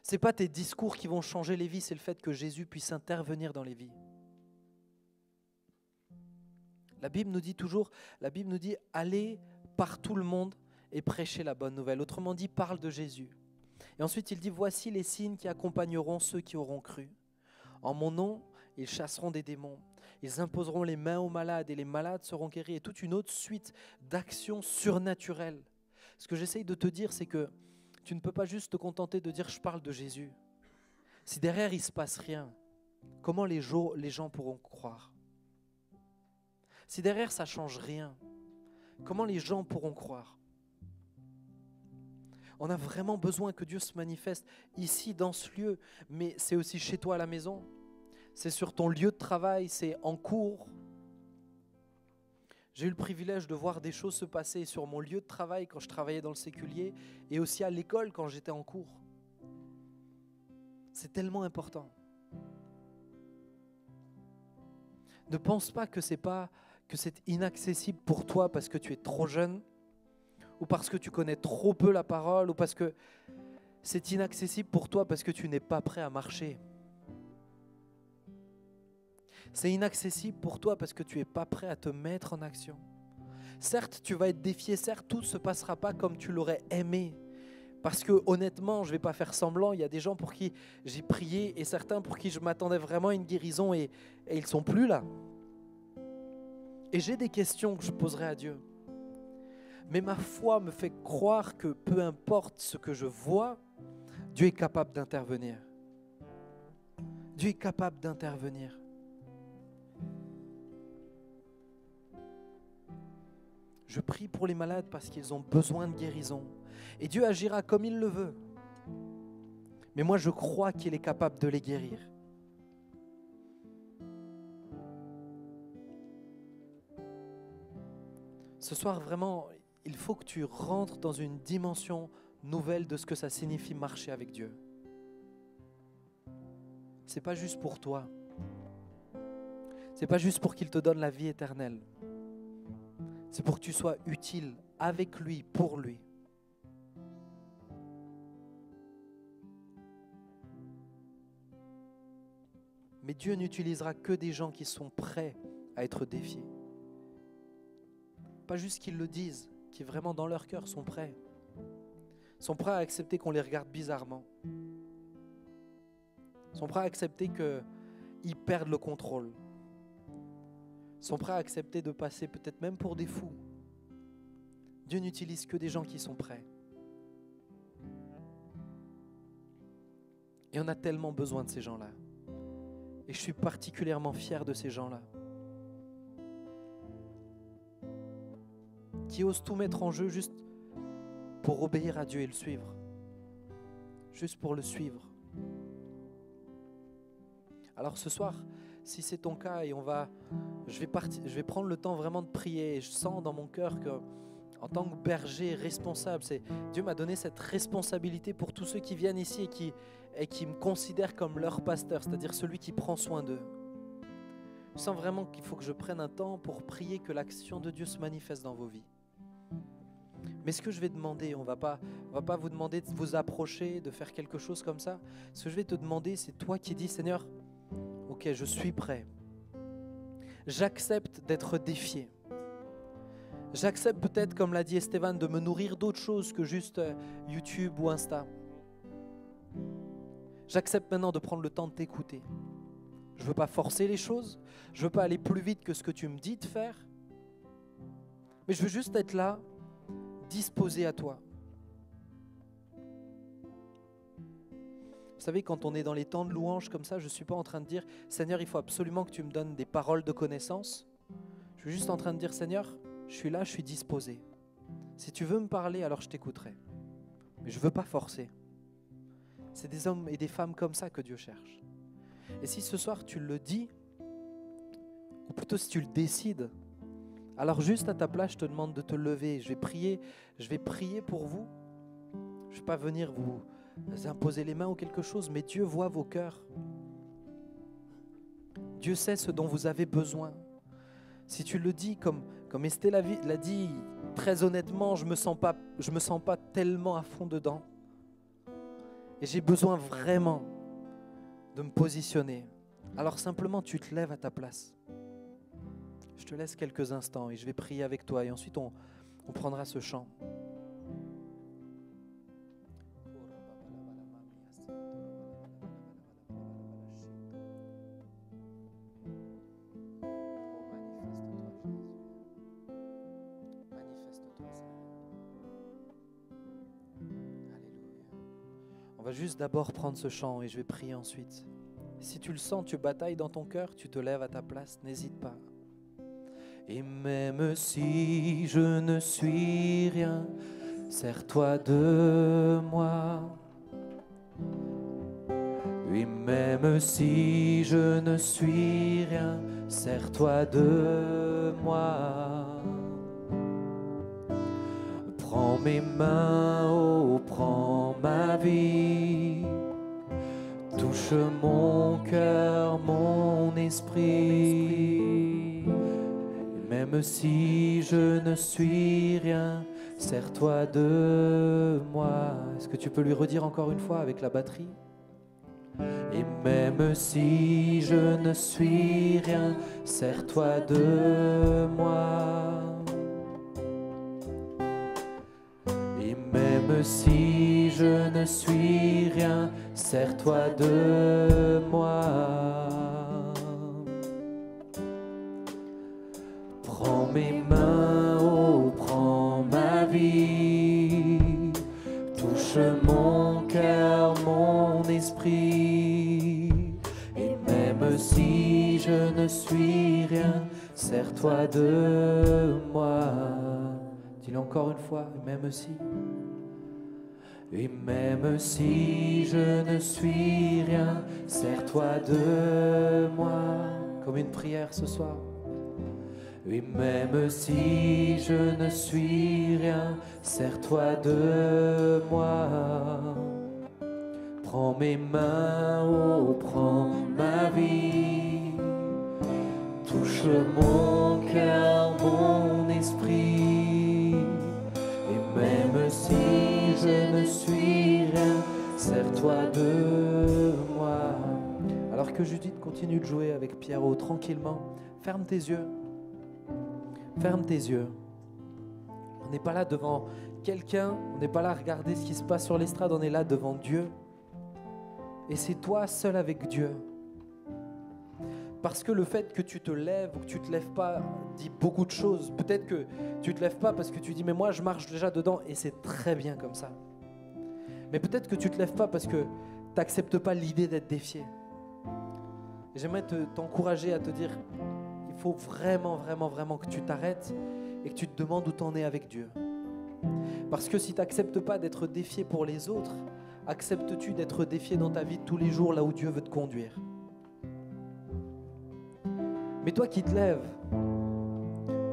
Ce n'est pas tes discours qui vont changer les vies, c'est le fait que Jésus puisse intervenir dans les vies. La Bible nous dit toujours, allez par tout le monde et prêchez la bonne nouvelle. Autrement dit, parle de Jésus. Et ensuite il dit, voici les signes qui accompagneront ceux qui auront cru. En mon nom, ils chasseront des démons. Ils imposeront les mains aux malades et les malades seront guéris. Et toute une autre suite d'actions surnaturelles. Ce que j'essaye de te dire, c'est que tu ne peux pas juste te contenter de dire « je parle de Jésus ». Si derrière il ne se passe rien, comment les gens pourront croire ? Si derrière ça ne change rien, comment les gens pourront croire ? On a vraiment besoin que Dieu se manifeste ici, dans ce lieu, mais c'est aussi chez toi à la maison. C'est sur ton lieu de travail, c'est en cours. J'ai eu le privilège de voir des choses se passer sur mon lieu de travail quand je travaillais dans le séculier et aussi à l'école quand j'étais en cours. C'est tellement important. Ne pense pas que c'est inaccessible pour toi parce que tu es trop jeune ou parce que tu connais trop peu la parole ou parce que c'est inaccessible pour toi parce que tu n'es pas prêt à marcher. C'est inaccessible pour toi parce que tu n'es pas prêt à te mettre en action. Certes, tu vas être défié, certes, tout ne se passera pas comme tu l'aurais aimé. Parce que honnêtement, je ne vais pas faire semblant, il y a des gens pour qui j'ai prié et certains pour qui je m'attendais vraiment à une guérison et ils ne sont plus là. Et j'ai des questions que je poserai à Dieu. Mais ma foi me fait croire que peu importe ce que je vois, Dieu est capable d'intervenir. Dieu est capable d'intervenir. Je prie pour les malades parce qu'ils ont besoin de guérison. Et Dieu agira comme il le veut. Mais moi, je crois qu'il est capable de les guérir. Ce soir, vraiment, il faut que tu rentres dans une dimension nouvelle de ce que ça signifie marcher avec Dieu. Ce n'est pas juste pour toi. Ce n'est pas juste pour qu'il te donne la vie éternelle. C'est pour que tu sois utile avec lui, pour lui. Mais Dieu n'utilisera que des gens qui sont prêts à être défiés. Pas juste qu'ils le disent, qui vraiment dans leur cœur sont prêts. Sont prêts à accepter qu'on les regarde bizarrement. Sont prêts à accepter qu'ils perdent le contrôle. Sont prêts à accepter de passer peut-être même pour des fous. Dieu n'utilise que des gens qui sont prêts. Et on a tellement besoin de ces gens-là. Et je suis particulièrement fier de ces gens-là. Qui osent tout mettre en jeu juste pour obéir à Dieu et le suivre. Juste pour le suivre. Alors ce soir, si c'est ton cas, et je vais prendre le temps vraiment de prier. Et je sens dans mon cœur que, en tant que berger responsable, Dieu m'a donné cette responsabilité pour tous ceux qui viennent ici et qui me considèrent comme leur pasteur, c'est-à-dire celui qui prend soin d'eux. Je sens vraiment qu'il faut que je prenne un temps pour prier que l'action de Dieu se manifeste dans vos vies. Mais ce que je vais demander, on va pas vous demander de vous approcher, de faire quelque chose comme ça. Ce que je vais te demander, c'est toi qui dis, Seigneur, ok, je suis prêt. J'accepte d'être défié. J'accepte peut-être, comme l'a dit Esteban, de me nourrir d'autres choses que juste YouTube ou Insta. J'accepte maintenant de prendre le temps de t'écouter. Je ne veux pas forcer les choses. Je ne veux pas aller plus vite que ce que tu me dis de faire. Mais je veux juste être là, disposé à toi. Vous savez, quand on est dans les temps de louange comme ça, je ne suis pas en train de dire « Seigneur, il faut absolument que tu me donnes des paroles de connaissance. » Je suis juste en train de dire « Seigneur, je suis là, je suis disposé. Si tu veux me parler, alors je t'écouterai. Mais je ne veux pas forcer. » C'est des hommes et des femmes comme ça que Dieu cherche. Et si ce soir tu le dis, ou plutôt si tu le décides, alors juste à ta place, je te demande de te lever. Je vais prier pour vous. Je ne vais pas venir vous imposer les mains ou quelque chose, mais Dieu voit vos cœurs. Dieu sait ce dont vous avez besoin. Si tu le dis, comme Estelle l'a dit, très honnêtement, je me sens pas tellement à fond dedans. Et j'ai besoin vraiment de me positionner. Alors simplement, tu te lèves à ta place. Je te laisse quelques instants et je vais prier avec toi. Et ensuite, on prendra ce chant. On va juste d'abord prendre ce chant et je vais prier ensuite. Si tu le sens, tu batailles dans ton cœur, tu te lèves à ta place, n'hésite pas. Et même si je ne suis rien, sers-toi de moi. Oui, même si je ne suis rien, sers-toi de moi. Prends mes mains, oh, prends ma vie. Touche mon cœur, mon esprit. Et même si je ne suis rien, sers-toi de moi. Est-ce que tu peux lui redire encore une fois avec la batterie? Et même si je ne suis rien, sers-toi de moi. Et même si je ne suis rien, sers-toi de moi. Prends mes mains, oh, prends ma vie. Touche mon cœur, mon esprit. Et même si je ne suis rien, sers-toi de moi. Dis-le encore une fois, même si. Et même si je ne suis rien, sers-toi de moi. Comme une prière ce soir. Et même si je ne suis rien, sers-toi de moi. Prends mes mains, oh, prends ma vie. Touche mon cœur, mon esprit. Et même si je ne suis rien, sers-toi de moi. Alors que Judith continue de jouer avec Pierrot tranquillement, ferme tes yeux. Ferme tes yeux. On n'est pas là devant quelqu'un, on n'est pas là à regarder ce qui se passe sur l'estrade, on est là devant Dieu. Et c'est toi seul avec Dieu. Parce que le fait que tu te lèves ou que tu ne te lèves pas dit beaucoup de choses. Peut-être que tu ne te lèves pas parce que tu dis « mais moi je marche déjà dedans » et c'est très bien comme ça. Mais peut-être que tu ne te lèves pas parce que tu n'acceptes pas l'idée d'être défié. Et j'aimerais t'encourager à te dire il faut vraiment que tu t'arrêtes et que tu te demandes où tu en es avec Dieu. Parce que si tu n'acceptes pas d'être défié pour les autres, acceptes-tu d'être défié dans ta vie de tous les jours là où Dieu veut te conduire? Mais toi qui te lèves,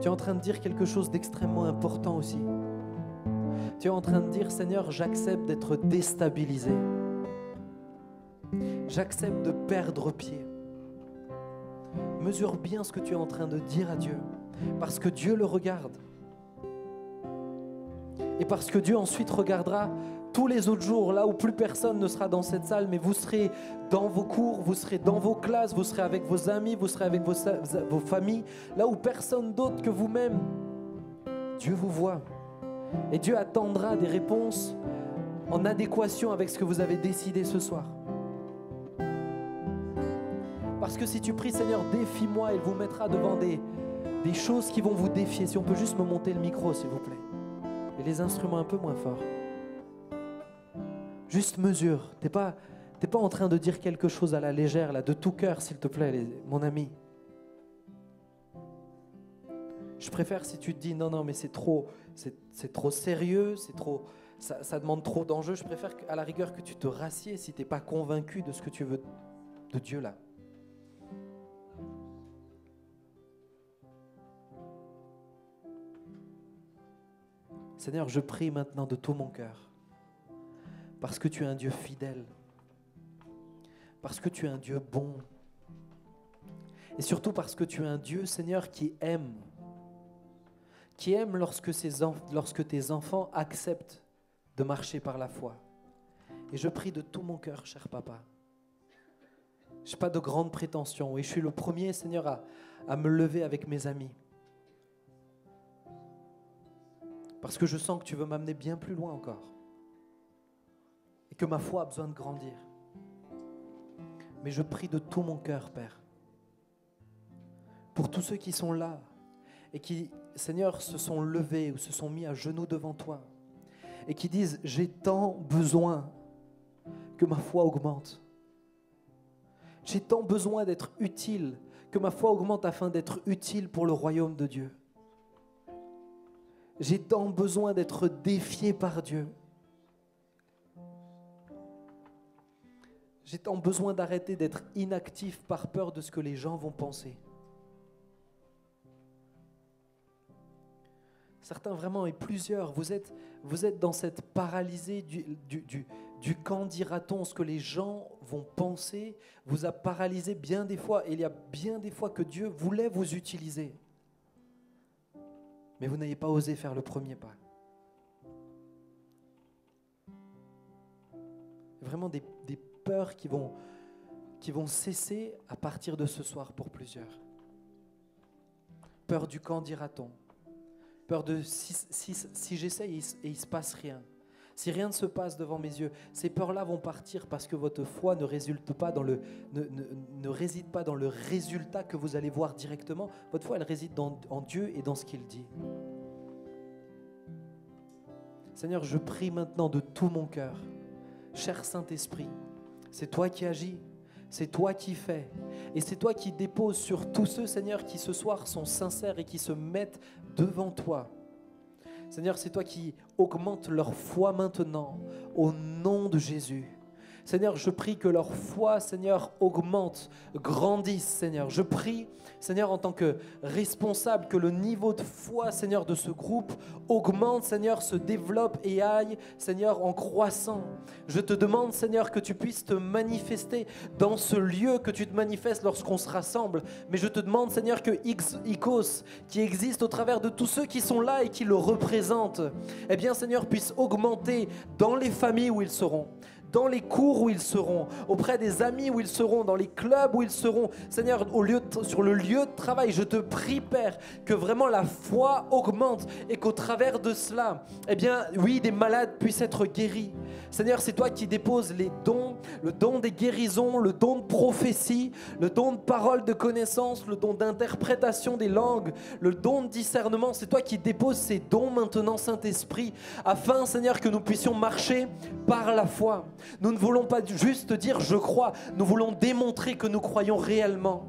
tu es en train de dire quelque chose d'extrêmement important aussi. Tu es en train de dire, Seigneur, j'accepte d'être déstabilisé. J'accepte de perdre pied. Mesure bien ce que tu es en train de dire à Dieu, parce que Dieu le regarde. Et parce que Dieu ensuite regardera tous les autres jours, là où plus personne ne sera dans cette salle, mais vous serez dans vos cours, vous serez dans vos classes, vous serez avec vos amis, vous serez avec vos familles, là où personne d'autre que vous-même. Dieu vous voit. Et Dieu attendra des réponses en adéquation avec ce que vous avez décidé ce soir. Parce que si tu pries, Seigneur, défie-moi, il vous mettra devant des choses qui vont vous défier. Si on peut juste me monter le micro, s'il vous plaît. Et les instruments un peu moins forts. Juste mesure. T'es pas en train de dire quelque chose à la légère, là, de tout cœur, s'il te plaît, mon ami. Je préfère si tu te dis non, mais c'est trop sérieux, ça demande trop d'enjeux. Je préfère à la rigueur que tu te rassieds si tu n'es pas convaincu de ce que tu veux de Dieu là. Seigneur, je prie maintenant de tout mon cœur, parce que tu es un Dieu fidèle, parce que tu es un Dieu bon, et surtout parce que tu es un Dieu, Seigneur, qui aime lorsque tes enfants acceptent de marcher par la foi. Et je prie de tout mon cœur, cher papa. Je n'ai pas de grandes prétentions, et je suis le premier, Seigneur, à me lever avec mes amis. Parce que je sens que tu veux m'amener bien plus loin encore. Et que ma foi a besoin de grandir. Mais je prie de tout mon cœur, Père. Pour tous ceux qui sont là et qui, Seigneur, se sont levés ou se sont mis à genoux devant toi. Et qui disent, j'ai tant besoin que ma foi augmente. J'ai tant besoin d'être utile, que ma foi augmente afin d'être utile pour le royaume de Dieu. J'ai tant besoin d'être défié par Dieu. J'ai tant besoin d'arrêter d'être inactif par peur de ce que les gens vont penser. Certains vraiment, et plusieurs, vous êtes dans cette paralysée du quand dira-t-on, ce que les gens vont penser, vous a paralysé bien des fois. Et il y a bien des fois que Dieu voulait vous utiliser. Mais vous n'avez pas osé faire le premier pas. Vraiment des peurs qui vont cesser à partir de ce soir pour plusieurs. Peur du quand dira-t-on. Peur de si j'essaye et il ne se passe rien. Si rien ne se passe devant mes yeux, ces peurs-là vont partir parce que votre foi ne réside pas dans le résultat que vous allez voir directement. Votre foi, elle réside en Dieu et dans ce qu'il dit. Seigneur, je prie maintenant de tout mon cœur. Cher Saint-Esprit, c'est toi qui agis, c'est toi qui fais. Et c'est toi qui déposes sur tous ceux, Seigneur, qui ce soir sont sincères et qui se mettent devant toi. Seigneur, c'est toi qui augmentes leur foi maintenant, au nom de Jésus. Seigneur, je prie que leur foi, Seigneur, augmente, grandisse, Seigneur. Je prie, Seigneur, en tant que responsable, que le niveau de foi, Seigneur, de ce groupe augmente, Seigneur, se développe et aille, Seigneur, en croissant. Je te demande, Seigneur, que tu puisses te manifester dans ce lieu, que tu te manifestes lorsqu'on se rassemble. Mais je te demande, Seigneur, que Icos, qui existe au travers de tous ceux qui sont là et qui le représentent, eh bien, Seigneur, puisse augmenter dans les familles où ils seront, dans les cours où ils seront, auprès des amis où ils seront, dans les clubs où ils seront. Seigneur, sur le lieu de travail, je te prie, Père, que vraiment la foi augmente et qu'au travers de cela, eh bien, oui, des malades puissent être guéris. Seigneur, c'est toi qui déposes les dons, le don des guérisons, le don de prophétie, le don de parole de connaissance, le don d'interprétation des langues, le don de discernement. C'est toi qui déposes ces dons maintenant, Saint-Esprit, afin, Seigneur, que nous puissions marcher par la foi. Nous ne voulons pas juste dire « je crois », nous voulons démontrer que nous croyons réellement.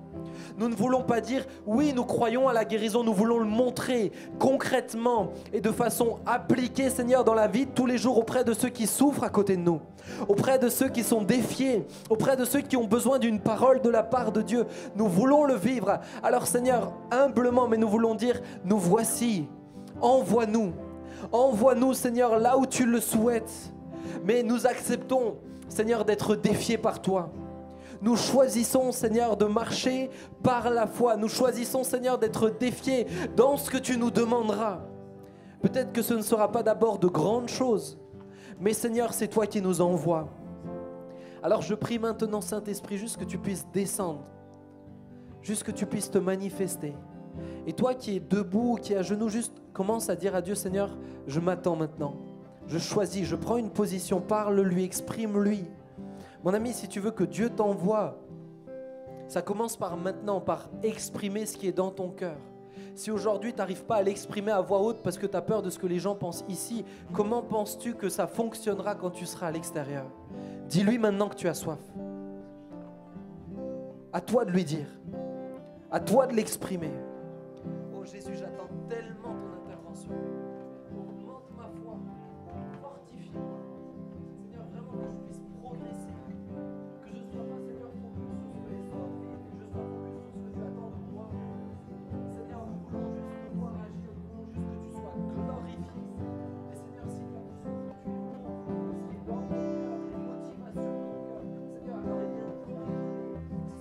Nous ne voulons pas dire oui, nous croyons à la guérison, nous voulons le montrer concrètement et de façon appliquée, Seigneur, dans la vie de tous les jours auprès de ceux qui souffrent à côté de nous, auprès de ceux qui sont défiés, auprès de ceux qui ont besoin d'une parole de la part de Dieu. Nous voulons le vivre. Alors Seigneur, humblement, mais nous voulons dire, nous voici, envoie-nous. Envoie-nous, Seigneur, là où tu le souhaites. Mais nous acceptons, Seigneur, d'être défiés par toi. Nous choisissons, Seigneur, de marcher par la foi. Nous choisissons, Seigneur, d'être défiés dans ce que tu nous demanderas. Peut-être que ce ne sera pas d'abord de grandes choses, mais Seigneur, c'est toi qui nous envoies. Alors je prie maintenant, Saint-Esprit, juste que tu puisses descendre, juste que tu puisses te manifester. Et toi qui es debout, qui es à genoux, juste commence à dire à Dieu, Seigneur, je m'attends maintenant. Je choisis, je prends une position, parle-lui, exprime-lui. Mon ami, si tu veux que Dieu t'envoie, ça commence par maintenant, par exprimer ce qui est dans ton cœur. Si aujourd'hui tu n'arrives pas à l'exprimer à voix haute parce que tu as peur de ce que les gens pensent ici, comment penses-tu que ça fonctionnera quand tu seras à l'extérieur? Dis-lui maintenant que tu as soif. À toi de lui dire. À toi de l'exprimer. Oh Jésus, j'attends tellement ton intervention. Augmente ma foi. Fortifie-moi. Seigneur, vraiment que je puisse progresser. Que je ne sois pas, Seigneur, focus sur ce que les hommes vivent, que je sois focus sur ce que tu attends de moi. Seigneur, nous voulons juste te voir agir, nous voulons juste que tu sois glorifié. Et Seigneur, si tu as besoin que tu es bon, ce qui est dans ton cœur, les motivations de ton cœur, Seigneur, alors eh bien,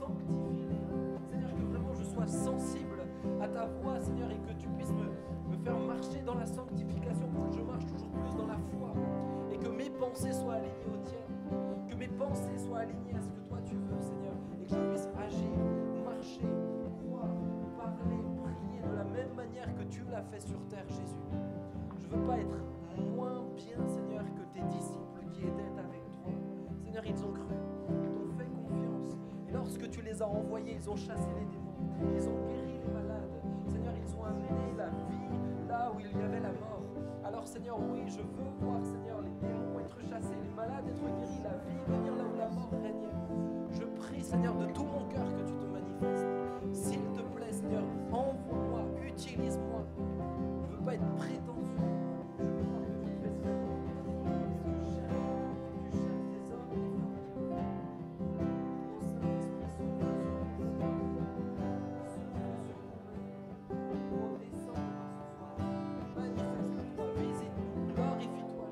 sanctifie-les. Seigneur, que vraiment je sois sensible à ta voix, Seigneur, et que tu puisses me faire marcher dans la sanctification pour que je marche toujours plus dans la foi et que mes pensées soient alignées aux tiennes, que mes pensées soient alignées à ce que toi tu veux, Seigneur, et que je puisse agir, marcher, croire, parler, prier de la même manière que tu l'as fait sur terre, Jésus. Je ne veux pas être moins bien, Seigneur, que tes disciples qui étaient avec toi. Seigneur, ils ont cru, ils t'ont fait confiance, et lorsque tu les as envoyés, ils ont chassé les démons, ils ont guéri les malades. Seigneur, ils ont amené la vie là où il y avait la mort. Alors Seigneur, oui, je veux voir, Seigneur, les démons être chassés, les malades être guéris, la vie venir là où la mort régnait. Je prie, Seigneur, de tout mon cœur que tu te manifestes. S'il te plaît, Seigneur, envoie-moi, utilise-moi. Je ne veux pas être prétentieux. Je veux voir que tu fais ce que tu cherches des hommes et des femmes. Ô Saint-Esprit, souffle sur nous. Manifeste-toi, visite-nous, glorifie-toi,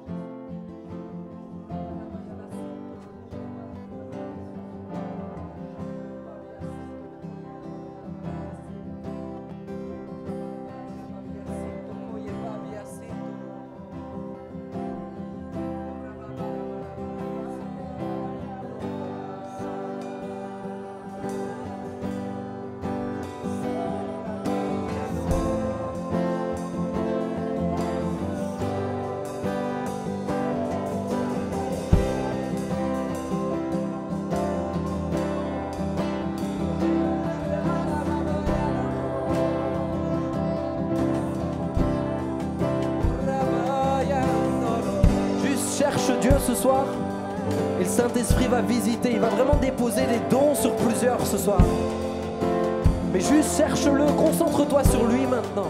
Dieu ce soir et le Saint-Esprit va visiter, il va vraiment déposer des dons sur plusieurs ce soir. Mais juste cherche-le, concentre-toi sur lui maintenant.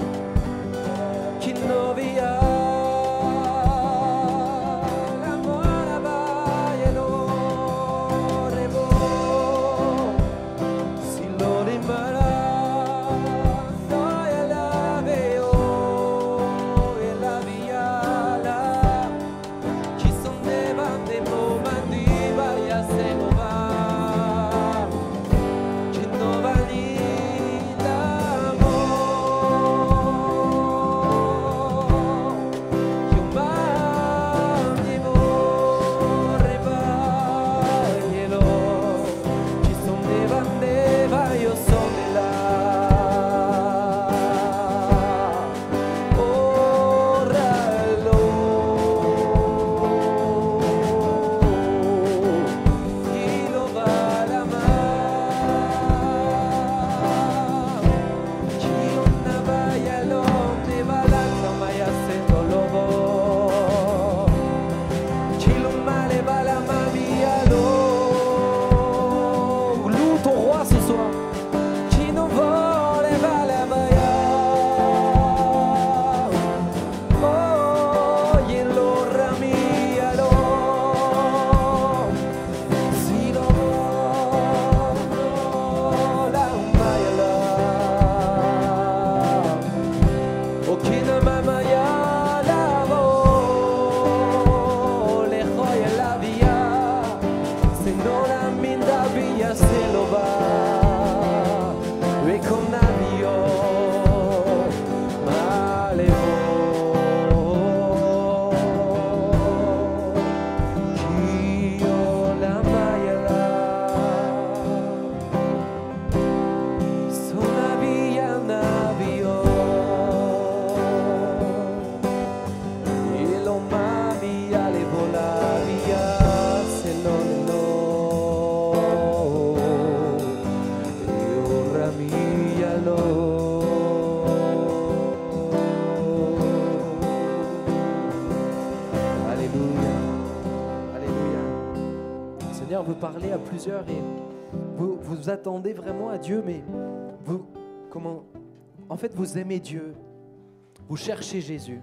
e con navio malevo. Io la maiala sola via navio e lo mami ale vola via se non lo e ora mia lo. Alléluia, Alléluia. Le Seigneur veut parler à plusieurs et vous attendez vraiment à Dieu, mais vous, en fait, vous aimez Dieu, vous cherchez Jésus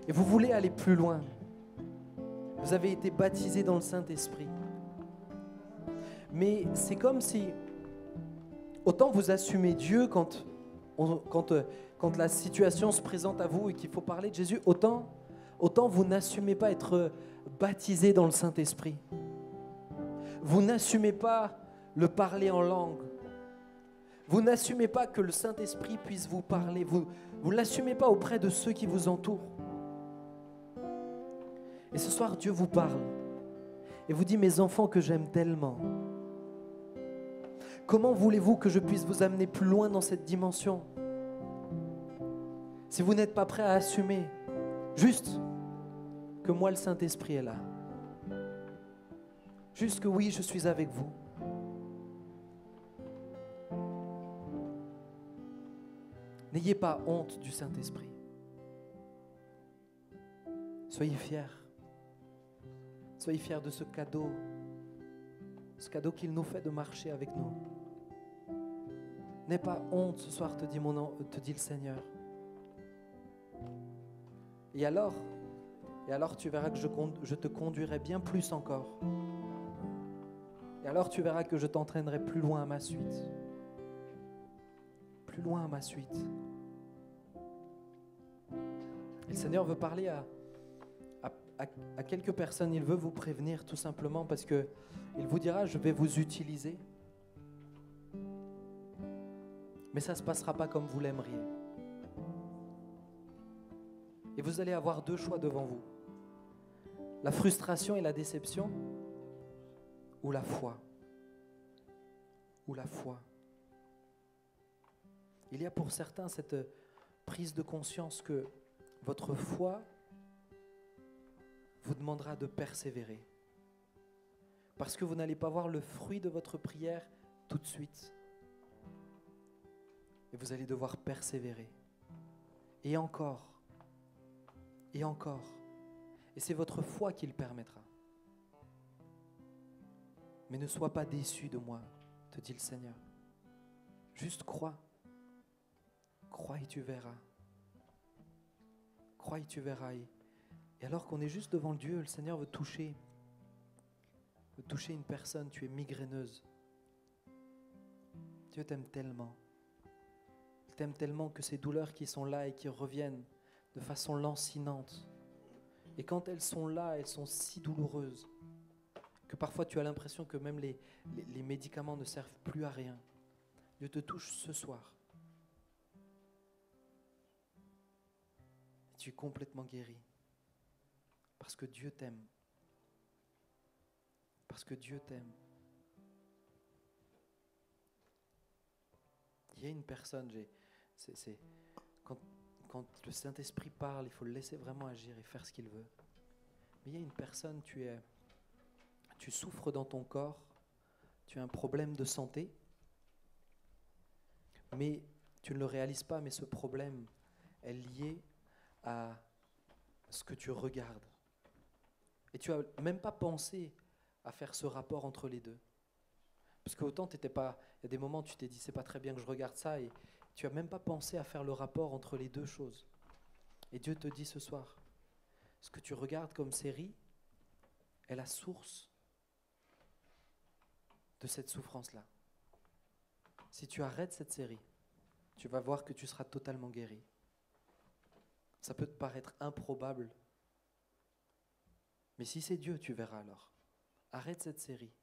et vous voulez aller plus loin. Vous avez été baptisé dans le Saint-Esprit. Mais c'est comme si, autant vous assumez Dieu quand la situation se présente à vous et qu'il faut parler de Jésus, autant vous n'assumez pas être baptisé dans le Saint-Esprit. Vous n'assumez pas le parler en langue. Vous n'assumez pas que le Saint-Esprit puisse vous parler. Vous ne l'assumez pas auprès de ceux qui vous entourent. Et ce soir, Dieu vous parle et vous dit, mes enfants que j'aime tellement, comment voulez-vous que je puisse vous amener plus loin dans cette dimension? Si vous n'êtes pas prêt à assumer, juste que moi, le Saint-Esprit est là. Juste que oui, je suis avec vous. N'ayez pas honte du Saint-Esprit. Soyez fiers. Soyez fiers de ce cadeau qu'il nous fait de marcher avec nous. N'aie pas honte ce soir, te dit le Seigneur. Et alors tu verras que je te conduirai bien plus encore. Et alors tu verras que je t'entraînerai plus loin à ma suite. Plus loin à ma suite. Et le Seigneur veut parler à quelques personnes. Il veut vous prévenir tout simplement parce que il vous dira, je vais vous utiliser. Mais ça ne se passera pas comme vous l'aimeriez. Et vous allez avoir deux choix devant vous. La frustration et la déception ou la foi. Ou la foi. Il y a pour certains cette prise de conscience que votre foi vous demandera de persévérer. Parce que vous n'allez pas voir le fruit de votre prière tout de suite. Et vous allez devoir persévérer. Et encore. Et encore. Et c'est votre foi qui le permettra. Mais ne sois pas déçu de moi, te dit le Seigneur. Juste crois. Crois et tu verras. Crois et tu verras. Et alors qu'on est juste devant Dieu, le Seigneur veut toucher une personne. Tu es migraineuse. Dieu t'aime tellement. Il t'aime tellement que ces douleurs qui sont là et qui reviennent de façon lancinante. Et quand elles sont là, elles sont si douloureuses que parfois tu as l'impression que même les médicaments ne servent plus à rien. Dieu te touche ce soir. Et tu es complètement guéri. Parce que Dieu t'aime. Parce que Dieu t'aime. Il y a une personne, quand le Saint-Esprit parle, il faut le laisser vraiment agir et faire ce qu'il veut. Mais il y a une personne, tu souffres dans ton corps, tu as un problème de santé, mais tu ne le réalises pas, mais ce problème est lié à ce que tu regardes. Et tu n'as même pas pensé à faire ce rapport entre les deux. Parce qu'autant il y a des moments où tu t'es dit, c'est pas très bien que je regarde ça, et tu n'as même pas pensé à faire le rapport entre les deux choses. Et Dieu te dit ce soir, ce que tu regardes comme série est la source de cette souffrance-là. Si tu arrêtes cette série, tu vas voir que tu seras totalement guéri. Ça peut te paraître improbable, mais si c'est Dieu, tu verras alors. Arrête cette série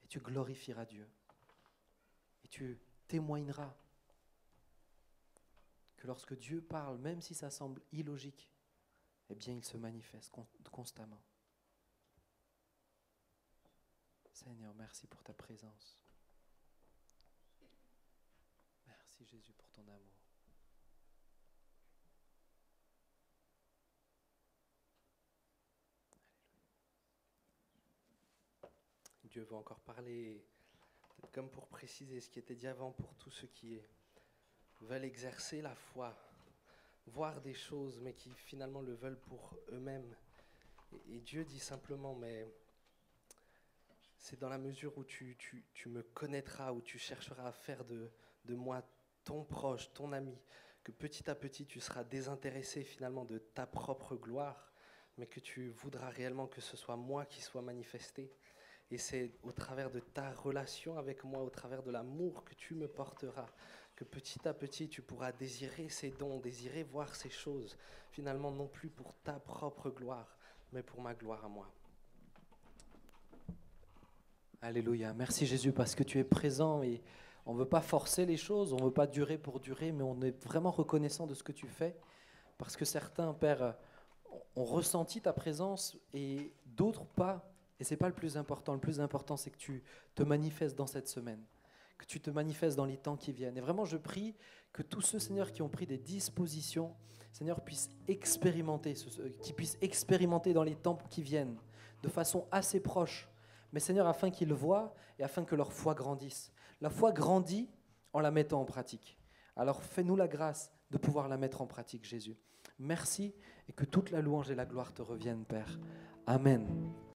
et tu glorifieras Dieu. Et tu témoignera que lorsque Dieu parle, même si ça semble illogique, eh bien, il se manifeste constamment. Seigneur, merci pour ta présence. Merci Jésus pour ton amour. Dieu veut encore parler, peut-être comme pour préciser ce qui était dit avant pour tous ceux qui veulent exercer la foi, voir des choses, mais qui finalement le veulent pour eux-mêmes. Et Dieu dit simplement, mais c'est dans la mesure où tu me connaîtras, où tu chercheras à faire de moi ton proche, ton ami, que petit à petit tu seras désintéressé finalement de ta propre gloire, mais que tu voudras réellement que ce soit moi qui soit manifesté. Et c'est au travers de ta relation avec moi, au travers de l'amour que tu me porteras, que petit à petit tu pourras désirer ces dons, désirer voir ces choses, finalement non plus pour ta propre gloire, mais pour ma gloire à moi. Alléluia. Merci Jésus parce que tu es présent et on ne veut pas forcer les choses, on ne veut pas durer pour durer, mais on est vraiment reconnaissant de ce que tu fais parce que certains, Père, ont ressenti ta présence et d'autres pas. Et ce n'est pas le plus important. Le plus important, c'est que tu te manifestes dans cette semaine, que tu te manifestes dans les temps qui viennent. Et vraiment, je prie que tous ceux, Seigneur, qui ont pris des dispositions, Seigneur, puissent expérimenter, qu'ils puissent expérimenter dans les temps qui viennent, de façon assez proche. Mais Seigneur, afin qu'ils le voient et afin que leur foi grandisse. La foi grandit en la mettant en pratique. Alors fais-nous la grâce de pouvoir la mettre en pratique, Jésus. Merci et que toute la louange et la gloire te reviennent, Père. Amen.